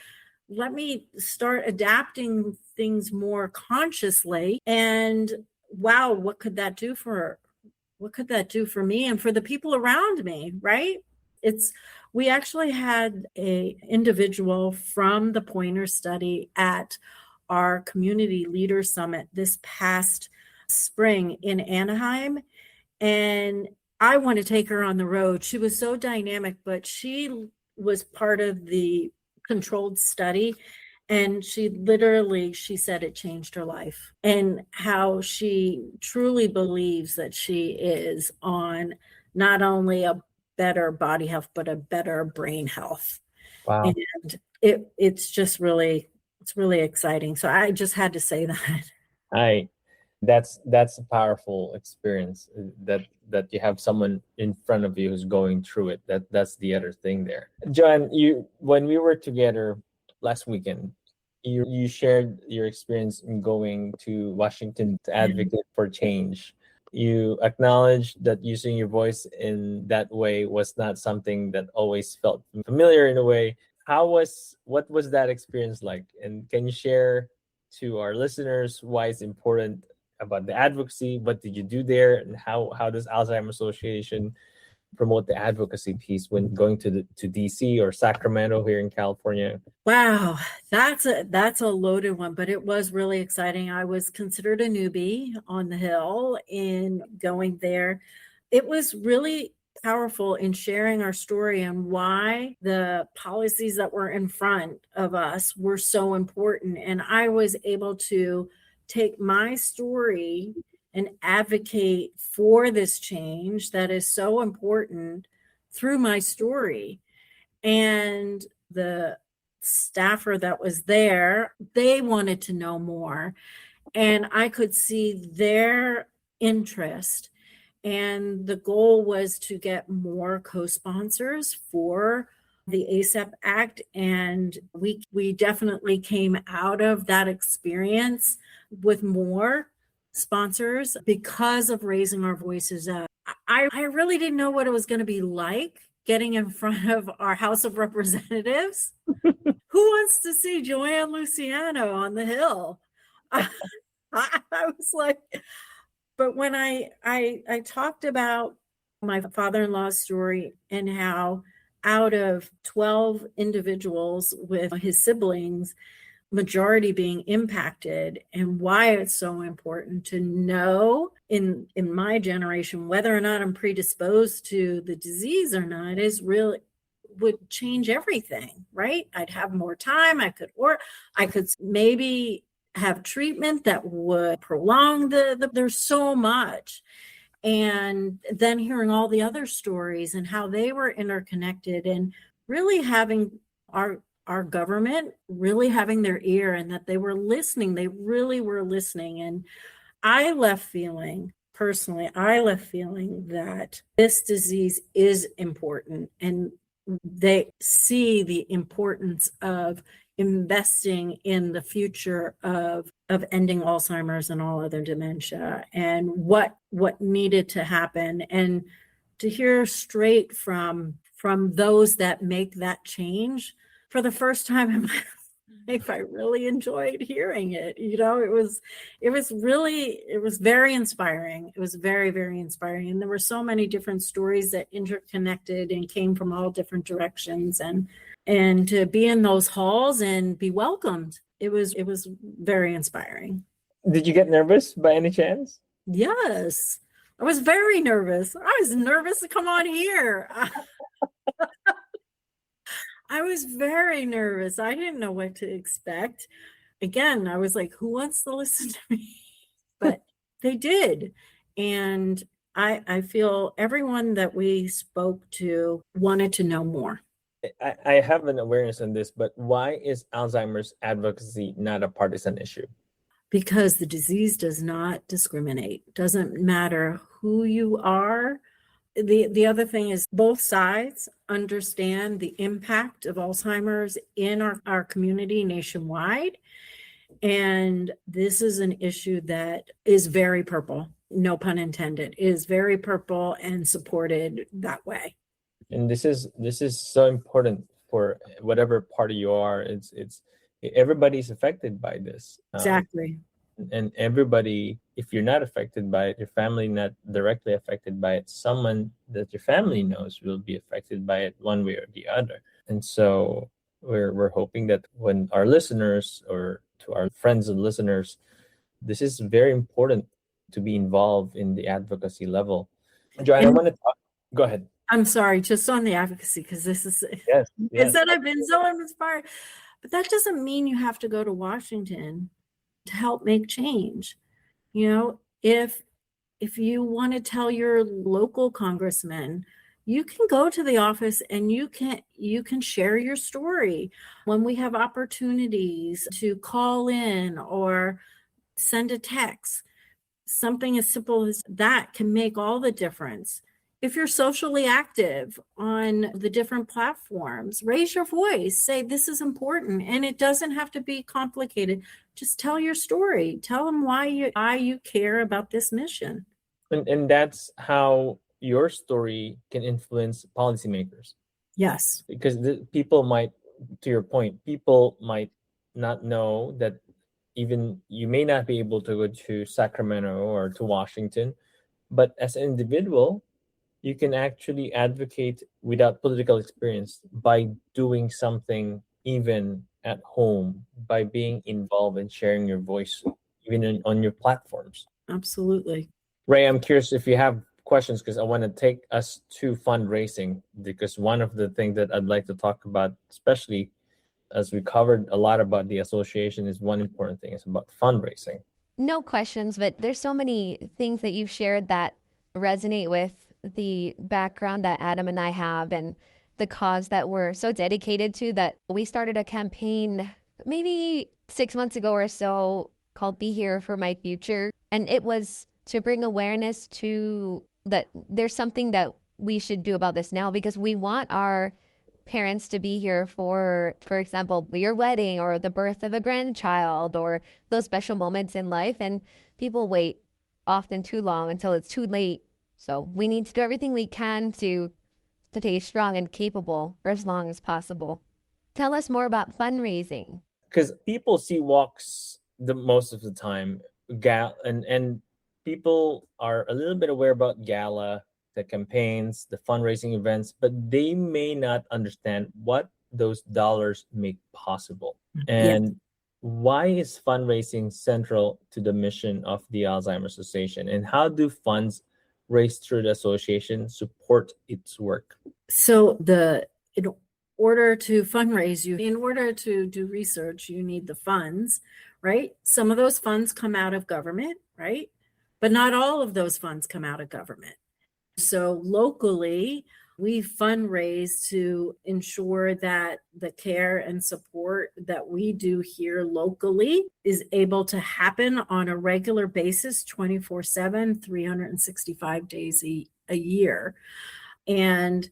start adapting things more consciously. And wow, what could that do for me and for the people around me, right? We actually had a individual from the Pointer study at our community leader summit this past spring in Anaheim. And I want to take her on the road. She was so dynamic, but she was part of the controlled study. And she said it changed her life, and how she truly believes that she is on not only a better body health, but a better brain health. Wow. And it's really exciting. So I just had to say that. That's a powerful experience, that you have someone in front of you who's going through it. That's the other thing there. Joanne, you when we were together last weekend, you shared your experience in going to Washington to advocate for change. You acknowledged that using your voice in that way was not something that always felt familiar in a way. What was that experience like? And can you share to our listeners why it's important about the advocacy? What did you do there, and how does Alzheimer's Association promote the advocacy piece when going to DC or Sacramento here in California? Wow, that's a loaded one, but it was really exciting. I was considered a newbie on the Hill in going there. It was really powerful in sharing our story and why the policies that were in front of us were so important. And I was able to take my story and advocate for this change that is so important through my story. And the staffer that was there, they wanted to know more. And I could see their interest. And the goal was to get more co-sponsors for the ASAP Act. And we definitely came out of that experience with more sponsors because of raising our voices up. I really didn't know what it was going to be like getting in front of our House of Representatives. Who wants to see Joanne Luciano on the Hill? I was like, but when I talked about my father-in-law's story and how out of 12 individuals with his siblings, majority being impacted, and why it's so important to know in my generation whether or not I'm predisposed to the disease or not is really would change everything, right? I'd have more time. I could maybe have treatment that would prolong there's so much. And then hearing all the other stories and how they were interconnected, and really having our government really having their ear, and that they were listening. They really were listening. And I left feeling that this disease is important, and they see the importance of investing in the future of ending Alzheimer's and all other dementia, and what needed to happen. And to hear straight from those that make that change for the first time in my life, I really enjoyed hearing it. It was very inspiring. It was very, very inspiring. And there were so many different stories that interconnected and came from all different directions, and to be in those halls and be welcomed. It was very inspiring. Did you get nervous by any chance? Yes. I was very nervous. I was nervous to come on here. I was very nervous. I didn't know what to expect. Again, I was like, who wants to listen to me? But they did. And I feel everyone that we spoke to wanted to know more. I have an awareness on this, but why is Alzheimer's advocacy not a partisan issue? Because the disease does not discriminate. Doesn't matter who you are. The other thing is both sides understand the impact of Alzheimer's in our community nationwide. And this is an issue that is very purple, no pun intended, is very purple and supported that way. And this is so important for whatever party you are. It's everybody's affected by this. Exactly. And everybody, if you're not affected by it, your family not directly affected by it, someone that your family knows will be affected by it one way or the other. And so we're hoping that when our listeners, or to our friends and listeners, this is very important to be involved in the advocacy level. Joanne, I want to talk. Go ahead. I'm sorry, just on the advocacy, because this is yes. that I've been so inspired. But that doesn't mean you have to go to Washington to help make change. If you want to tell your local congressman, you can go to the office and you can share your story. When we have opportunities to call in or send a text, something as simple as that can make all the difference. If you're socially active on the different platforms, raise your voice, say this is important, and it doesn't have to be complicated. Just tell your story. Tell them why you care about this mission. And that's how your story can influence policymakers. Yes. Because people might, to your point, people might not know that even you may not be able to go to Sacramento or to Washington, but as an individual, you can actually advocate without political experience by doing something even at home, by being involved and sharing your voice even on your platforms. Absolutely. Ray, I'm curious if you have questions, because I want to take us to fundraising, because one of the things that I'd like to talk about, especially as we covered a lot about the association, is one important thing is about fundraising. No questions, but there's so many things that you've shared that resonate with the background that Adam and I have and the cause that we're so dedicated to, that we started a campaign maybe 6 months ago or so called Be Here for My Future. And it was to bring awareness to that there's something that we should do about this now, because we want our parents to be here for example, your wedding or the birth of a grandchild or those special moments in life. And people wait often too long until it's too late. So we need to do everything we can to stay strong and capable for as long as possible. Tell us more about fundraising. Because people see walks the most of the time, and people are a little bit aware about gala, the campaigns, the fundraising events, but they may not understand what those dollars make possible. And why is fundraising central to the mission of the Alzheimer Association? And how do funds raised through the association support its work? So in order to fundraise, in order to do research, you need the funds, right? Some of those funds come out of government, right? But not all of those funds come out of government. So locally, we fundraise to ensure that the care and support that we do here locally is able to happen on a regular basis, 24/7, 365 days a year. And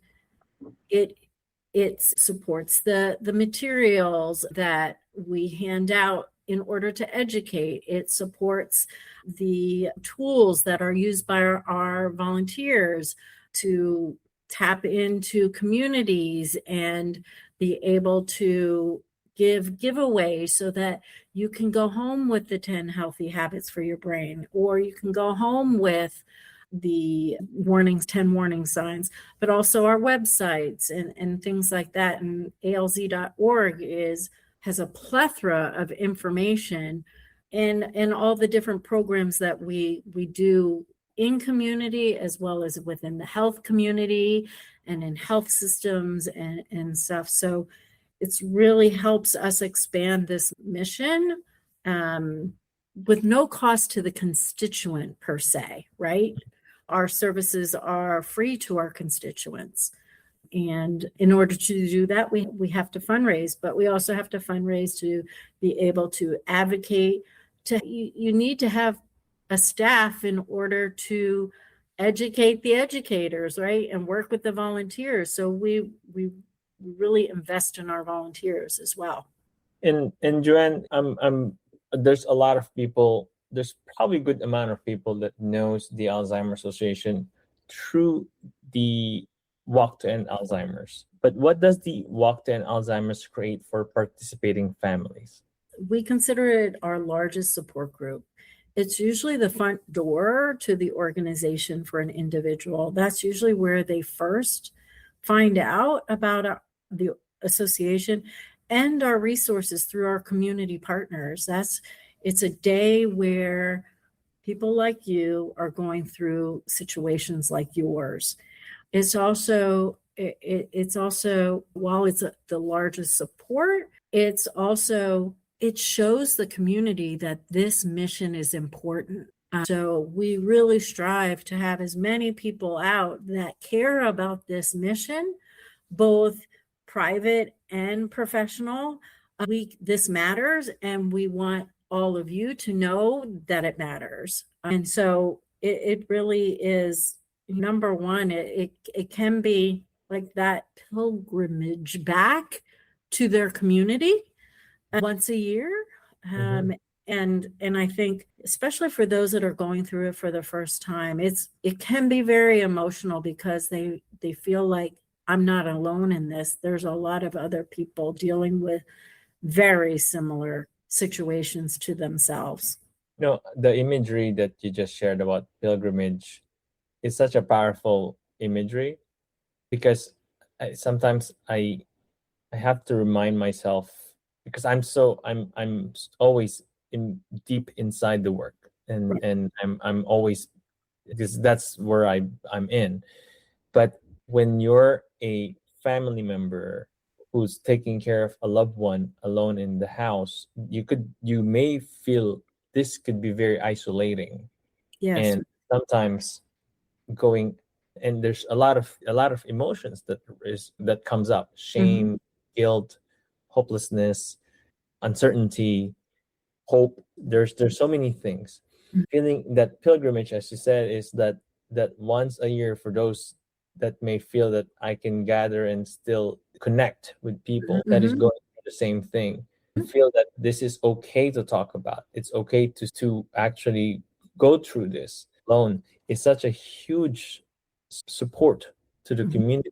it supports the materials that we hand out in order to educate. It supports the tools that are used by our volunteers to tap into communities and be able to give giveaways so that you can go home with the 10 healthy habits for your brain, or you can go home with the 10 warning signs, but also our websites and things like that. And alz.org has a plethora of information and all the different programs that we do in community as well as within the health community and in health systems and stuff. So it's really helps us expand this mission with no cost to the constituent per se, right? Our services are free to our constituents. And in order to do that, we have to fundraise, but we also have to fundraise to be able to advocate. You need to have a staff in order to educate the educators, right? And work with the volunteers. So we really invest in our volunteers as well. And Joanne, there's a lot of people, there's probably a good amount of people that knows the Alzheimer Association through the Walk to End Alzheimer's. But what does the Walk to End Alzheimer's create for participating families? We consider it our largest support group. It's usually the front door to the organization for an individual. That's usually where they first find out about the association and our resources through our community partners. It's a day where people like you are going through situations like yours. It's also while it's the largest support, it shows the community that this mission is important. So we really strive to have as many people out that care about this mission, both private and professional. This matters, and we want all of you to know that it matters. And so it really is, number one, it can be like that pilgrimage back to their community once a year. And I think, especially for those that are going through it for the first time, it can be very emotional because they feel like, I'm not alone in this. There's a lot of other people dealing with very similar situations to themselves. The imagery that you just shared about pilgrimage is such a powerful imagery, because sometimes I have to remind myself, because I'm always deep inside the work, and Right. and I'm always, because that's where I'm in. But when you're a family member who's taking care of a loved one alone in the house, you may feel this could be very isolating. Yes. And sometimes going, and there's a lot of emotions that comes up: shame, guilt, hopelessness, uncertainty, hope. There's so many things. Feeling that pilgrimage, as you said, is that once a year, for those that may feel that I can gather and still connect with people that is going through the same thing, feel that this is okay to talk about. It's okay to actually go through this alone. Is such a huge support to the community,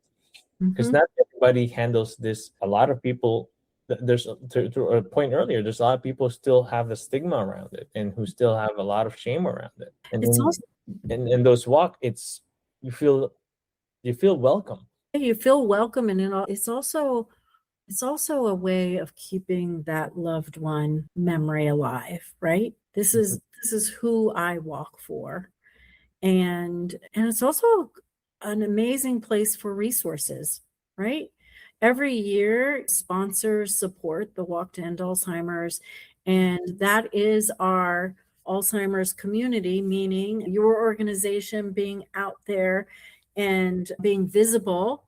because not everybody handles this. A lot of people, there's to a point earlier, there's a lot of people still have a stigma around it, and who still have a lot of shame around it. And It's also, in those walk, it's you feel welcome. you feel welcome, and it's also a way of keeping that loved one memory alive, right? This is who I walk for. And it's also an amazing place for resources, right? Every year, sponsors support the Walk to End Alzheimer's, and that is our Alzheimer's community, meaning your organization being out there and being visible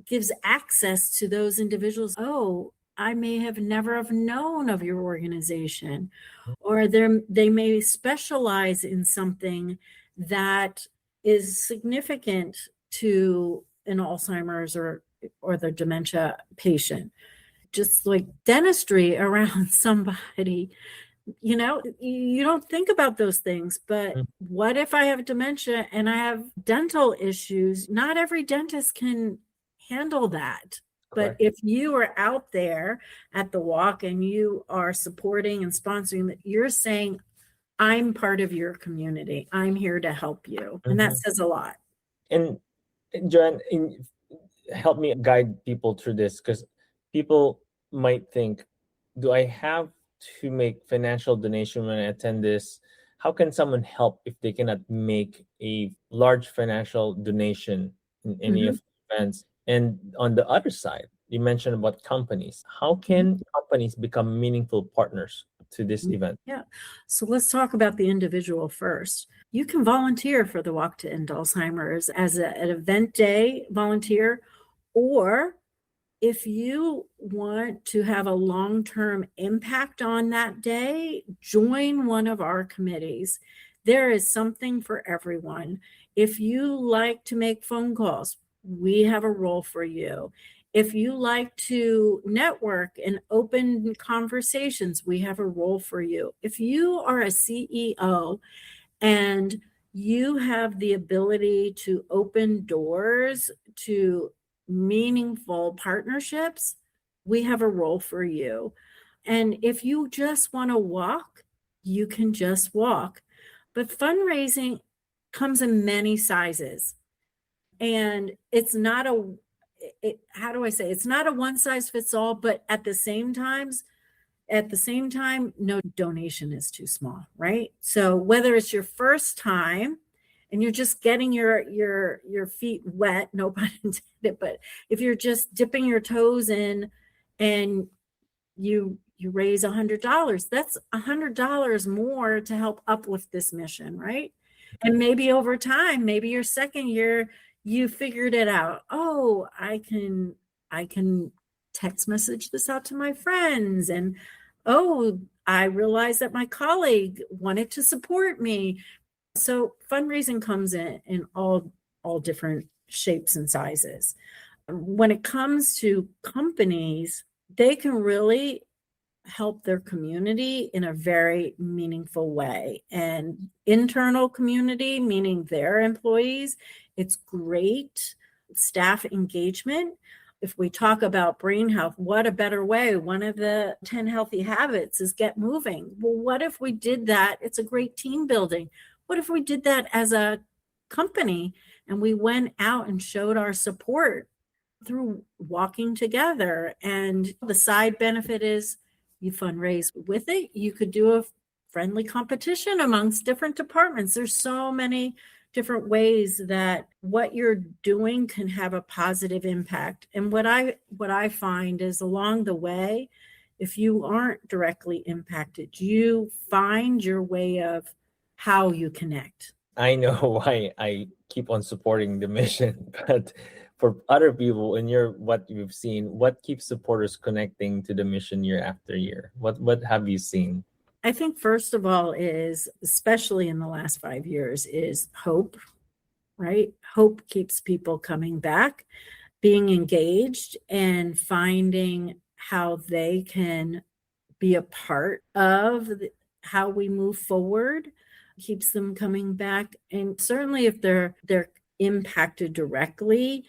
gives access to those individuals. Oh, I may have never have known of your organization, or they may specialize in something that is significant to an Alzheimer's or the dementia patient. Just like dentistry around somebody, you don't think about those things, but what if I have dementia and I have dental issues? Not every dentist can handle that. But if you are out there at the walk and you are supporting and sponsoring that, you're saying, I'm part of your community. I'm here to help you. And that says a lot. And Joanne, help me guide people through this, because people might think, do I have to make financial donation when I attend this? How can someone help if they cannot make a large financial donation in any of the events? And on the other side, you mentioned about companies. How can companies become meaningful partners to this event? Yeah. So let's talk about the individual first. You can volunteer for the Walk to End Alzheimer's as an event day volunteer, or if you want to have a long-term impact on that day, join one of our committees. There is something for everyone. If you like to make phone calls, we have a role for you. If you like to network and open conversations, we have a role for you. If you are a CEO and you have the ability to open doors to meaningful partnerships, we have a role for you. And if you just want to walk, you can just walk. But fundraising comes in many sizes. And it's not it's not a one size fits all, but at the same time, no donation is too small, right? So whether it's your first time and you're just getting your feet wet, no pun intended, but if you're just dipping your toes in and you raise $100, that's $100 more to help uplift this mission, right? And maybe over time, maybe your second year, you figured it out. Oh, I can text message this out to my friends, and oh, I realized that my colleague wanted to support me. So fundraising comes in all different shapes and sizes. When it comes to companies, they can really help their community in a very meaningful way. And internal community, meaning their employees, it's great staff engagement. If we talk about brain health, what a better way? One of the 10 healthy habits is get moving. Well, what if we did that? It's a great team building. What if we did that as a company and we went out and showed our support through walking together? And the side benefit is you fundraise with it. You could do a friendly competition amongst different departments. There's so many different ways that what you're doing can have a positive impact. And what I find is along the way, if you aren't directly impacted, you find your way of how you connect. I know why I keep on supporting the mission, but for other people in what you've seen, what keeps supporters connecting to the mission year after year? What have you seen? I think first of all is, especially in the last 5 years, is hope, right? Hope keeps people coming back, being engaged and finding how they can be a part of how we move forward, keeps them coming back. And certainly if they're impacted directly,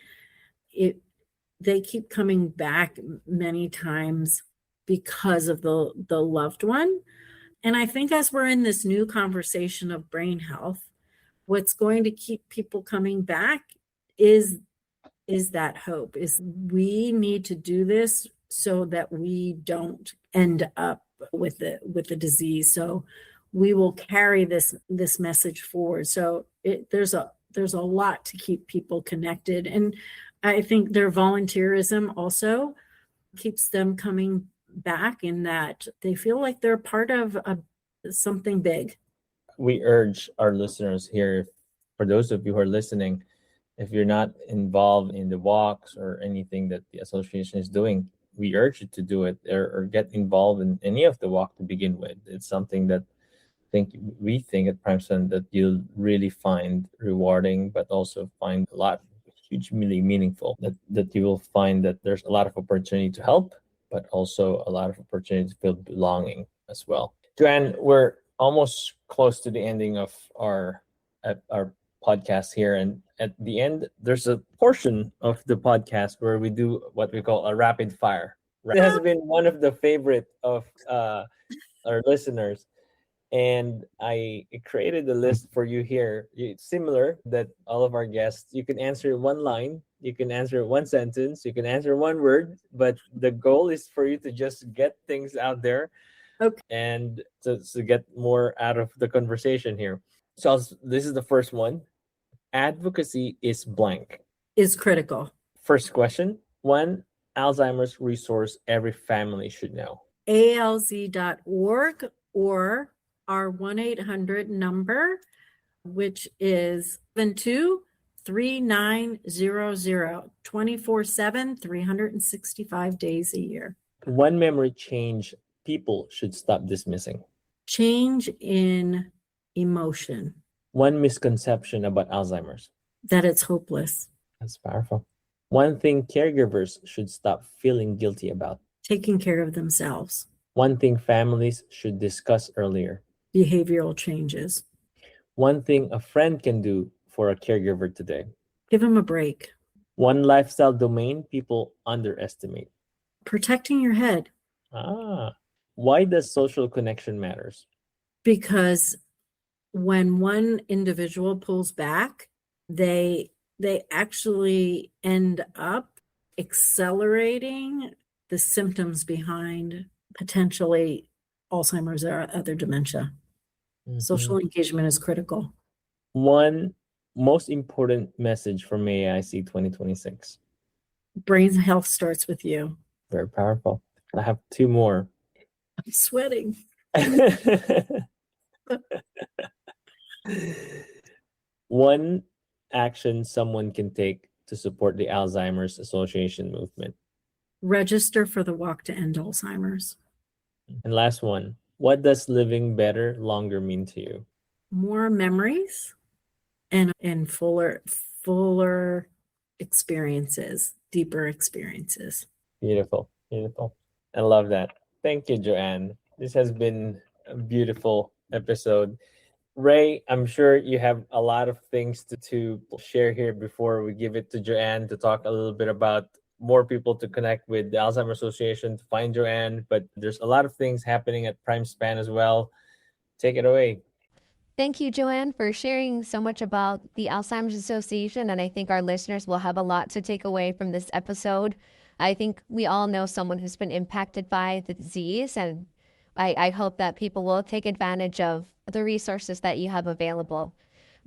they keep coming back many times because of the loved one. And I think as we're in this new conversation of brain health, what's going to keep people coming back is that hope, is we need to do this so that we don't end up with the disease. So we will carry this message forward. So there's a lot to keep people connected. And I think their volunteerism also keeps them coming back, in that they feel like they're part of something big. We urge our listeners here, for those of you who are listening, if you're not involved in the walks or anything that the association is doing, we urge you to do it or get involved in any of the walk to begin with. It's something that we think at PrimeSpan that you'll really find rewarding, but also find a lot hugely meaningful, that you will find that there's a lot of opportunity to help, but also a lot of opportunity to feel belonging as well. Joanne, we're almost close to the ending of our podcast here. And at the end, there's a portion of the podcast where we do what we call a rapid fire. It has been one of the favorite of our listeners. And I created a list for you here. It's similar that all of our guests, you can answer one line, you can answer one sentence, you can answer one word, but the goal is for you to just get things out there. Okay. And to get more out of the conversation here. So this is the first one. Advocacy is blank. Is critical. First question. One Alzheimer's resource every family should know. ALZ.org or our 1-800 number, which is 723900, 24/7, 365 days a year. One memory change people should stop dismissing. Change in emotion. One misconception about Alzheimer's. That it's hopeless. That's powerful. One thing caregivers should stop feeling guilty about. Taking care of themselves. One thing families should discuss earlier. Behavioral changes. One thing a friend can do for a caregiver today. Give them a break. One lifestyle domain people underestimate. Protecting your head. Why does social connection matters? Because when one individual pulls back, they actually end up accelerating the symptoms behind potentially Alzheimer's or other dementia. Mm-hmm. Social engagement is critical. One most important message for AAIC 2026. Brain health starts with you. Very powerful. I have two more. I'm sweating. One action someone can take to support the Alzheimer's Association movement. Register for the Walk to End Alzheimer's. And last one, What does living better, longer mean to you? More memories and fuller experiences, deeper experiences. Beautiful, beautiful. I love that. Thank you, Joanne. This has been a beautiful episode. Ray, I'm sure you have a lot of things to share here before we give it to Joanne to talk a little bit about more people to connect with the Alzheimer Association to find Joanne. But there's a lot of things happening at PrimeSpan as well. Take it away. Thank you, Joanne, for sharing so much about the Alzheimer's Association. And I think our listeners will have a lot to take away from this episode. I think we all know someone who's been impacted by the disease. And I hope that people will take advantage of the resources that you have available.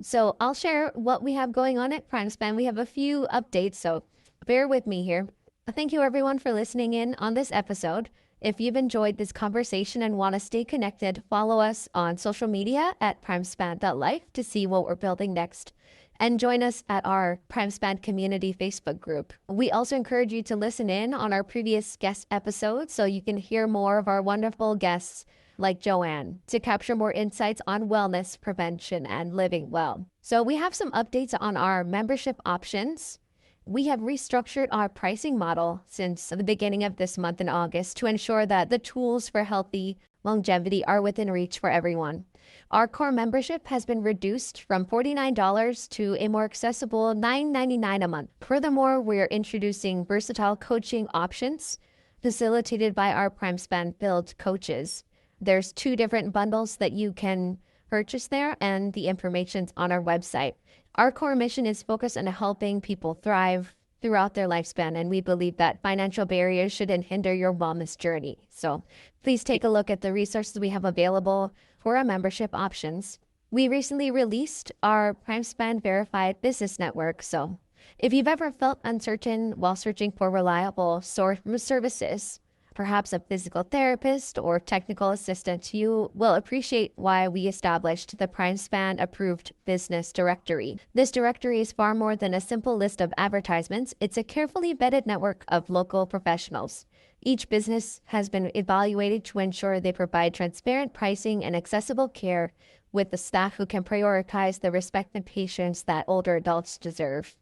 So I'll share what we have going on at PrimeSpan. We have a few updates, so bear with me here. Thank you, everyone, for listening in on this episode. If you've enjoyed this conversation and want to stay connected, follow us on social media at primespan.life to see what we're building next. And join us at our PrimeSpan Community Facebook group. We also encourage you to listen in on our previous guest episodes so you can hear more of our wonderful guests like Joanne to capture more insights on wellness, prevention, and living well. So we have some updates on our membership options. We have restructured our pricing model since the beginning of this month in August to ensure that the tools for healthy longevity are within reach for everyone. Our core membership has been reduced from $49 to a more accessible $9.99 a month. Furthermore, we are introducing versatile coaching options facilitated by our PrimeSpan Build coaches. There's 2 different bundles that you can purchase there, and the information's on our website. Our core mission is focused on helping people thrive throughout their lifespan, and we believe that financial barriers shouldn't hinder your wellness journey. So please take a look at the resources we have available for our membership options. We recently released our PrimeSpan Verified Business Network. So if you've ever felt uncertain while searching for reliable services, perhaps a physical therapist or technical assistant, you will appreciate why we established the PrimeSpan Approved Business Directory. This directory is far more than a simple list of advertisements. It's a carefully vetted network of local professionals. Each business has been evaluated to ensure they provide transparent pricing and accessible care with the staff who can prioritize the respective patients that older adults deserve.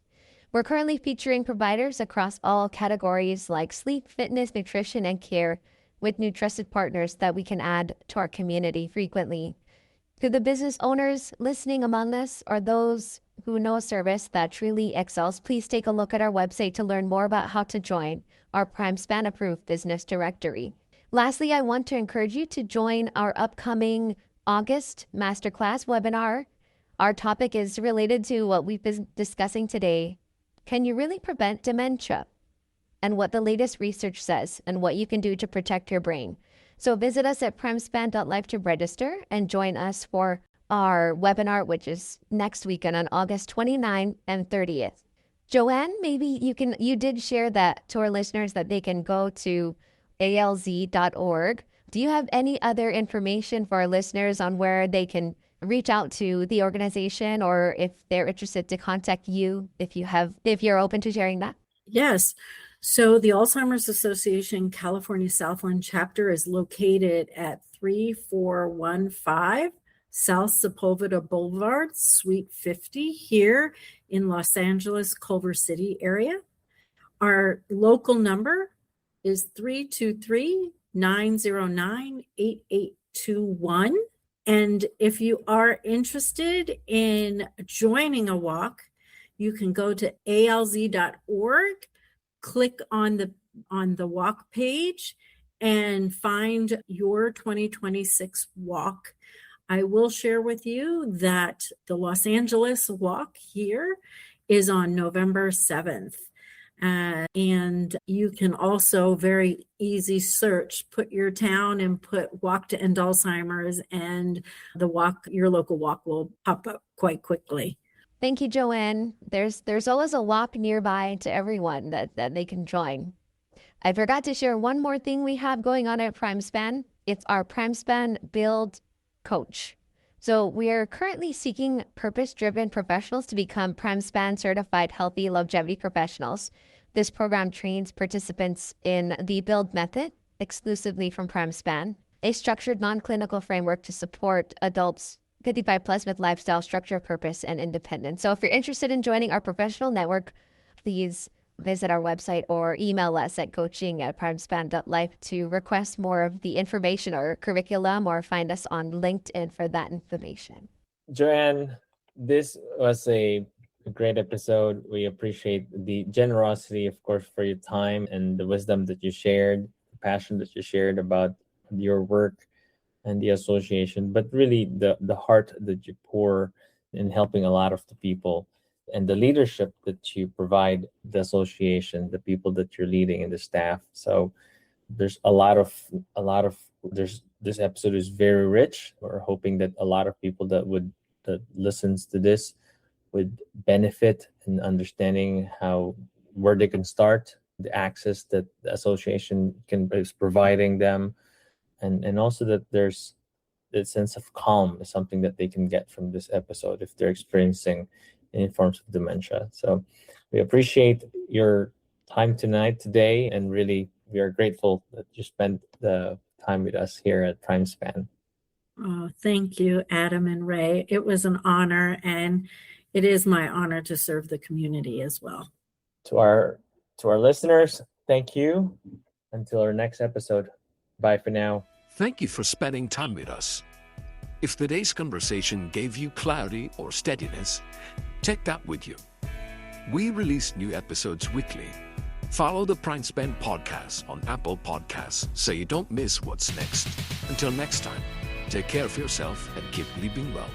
We're currently featuring providers across all categories like sleep, fitness, nutrition, and care, with new trusted partners that we can add to our community frequently. To the business owners listening among us or those who know a service that truly excels, please take a look at our website to learn more about how to join our PrimeSpan Approved Business Directory. Lastly, I want to encourage you to join our upcoming August Masterclass webinar. Our topic is related to what we've been discussing today. Can you really prevent dementia? And what the latest research says and what you can do to protect your brain. So visit us at primespan.life to register and join us for our webinar, which is next weekend on August 29th and 30th. Joanne, maybe you did share that to our listeners that they can go to alz.org. Do you have any other information for our listeners on where they can reach out to the organization, or if they're interested to contact you, if you're open to sharing that? Yes. So the Alzheimer's Association California Southland chapter is located at 3415 South Sepulveda Boulevard, Suite 50 here in Los Angeles, Culver City area. Our local number is 323-909-8821. And if you are interested in joining a walk, you can go to alz.org, click on the walk page, and find your 2026 walk. I will share with you that the Los Angeles walk here is on November 7th. And you can also very easy search, put your town and put walk to end Alzheimer's, and your local walk will pop up quite quickly. Thank you, Joanne. There's always a walk nearby to everyone that they can join. I forgot to share one more thing we have going on at PrimeSpan. It's our PrimeSpan Build coach. So we are currently seeking purpose-driven professionals to become PrimeSpan certified healthy longevity professionals. This program trains participants in the Build method exclusively from PrimeSpan. a structured non-clinical framework to support adults 55 plus with lifestyle, structure, purpose, and independence. So if you're interested in joining our professional network, please visit our website or email us at coaching@primespan.life to request more of the information or curriculum, or find us on LinkedIn for that information. Joanne, this was a great episode. We appreciate the generosity, of course, for your time and the wisdom that you shared, the passion that you shared about your work and the association, but really the heart that you pour in helping a lot of the people, and the leadership that you provide the association, the people that you're leading, and the staff. So there's this episode is very rich. We're hoping that a lot of people that listens to this would benefit in understanding where they can start, the access that the association is providing them, and also that there's the sense of calm is something that they can get from this episode if they're experiencing any forms of dementia. So we appreciate your time today, and really we are grateful that you spent the time with us here at PrimeSpan. Oh, thank you, Adam and Ray. It was an honor, and it is my honor to serve the community as well. To our listeners, thank you. Until our next episode. Bye for now. Thank you for spending time with us. If today's conversation gave you clarity or steadiness, take that with you. We release new episodes weekly. Follow the PrimeSpan Podcast on Apple Podcasts so you don't miss what's next. Until next time, take care of yourself and keep living well.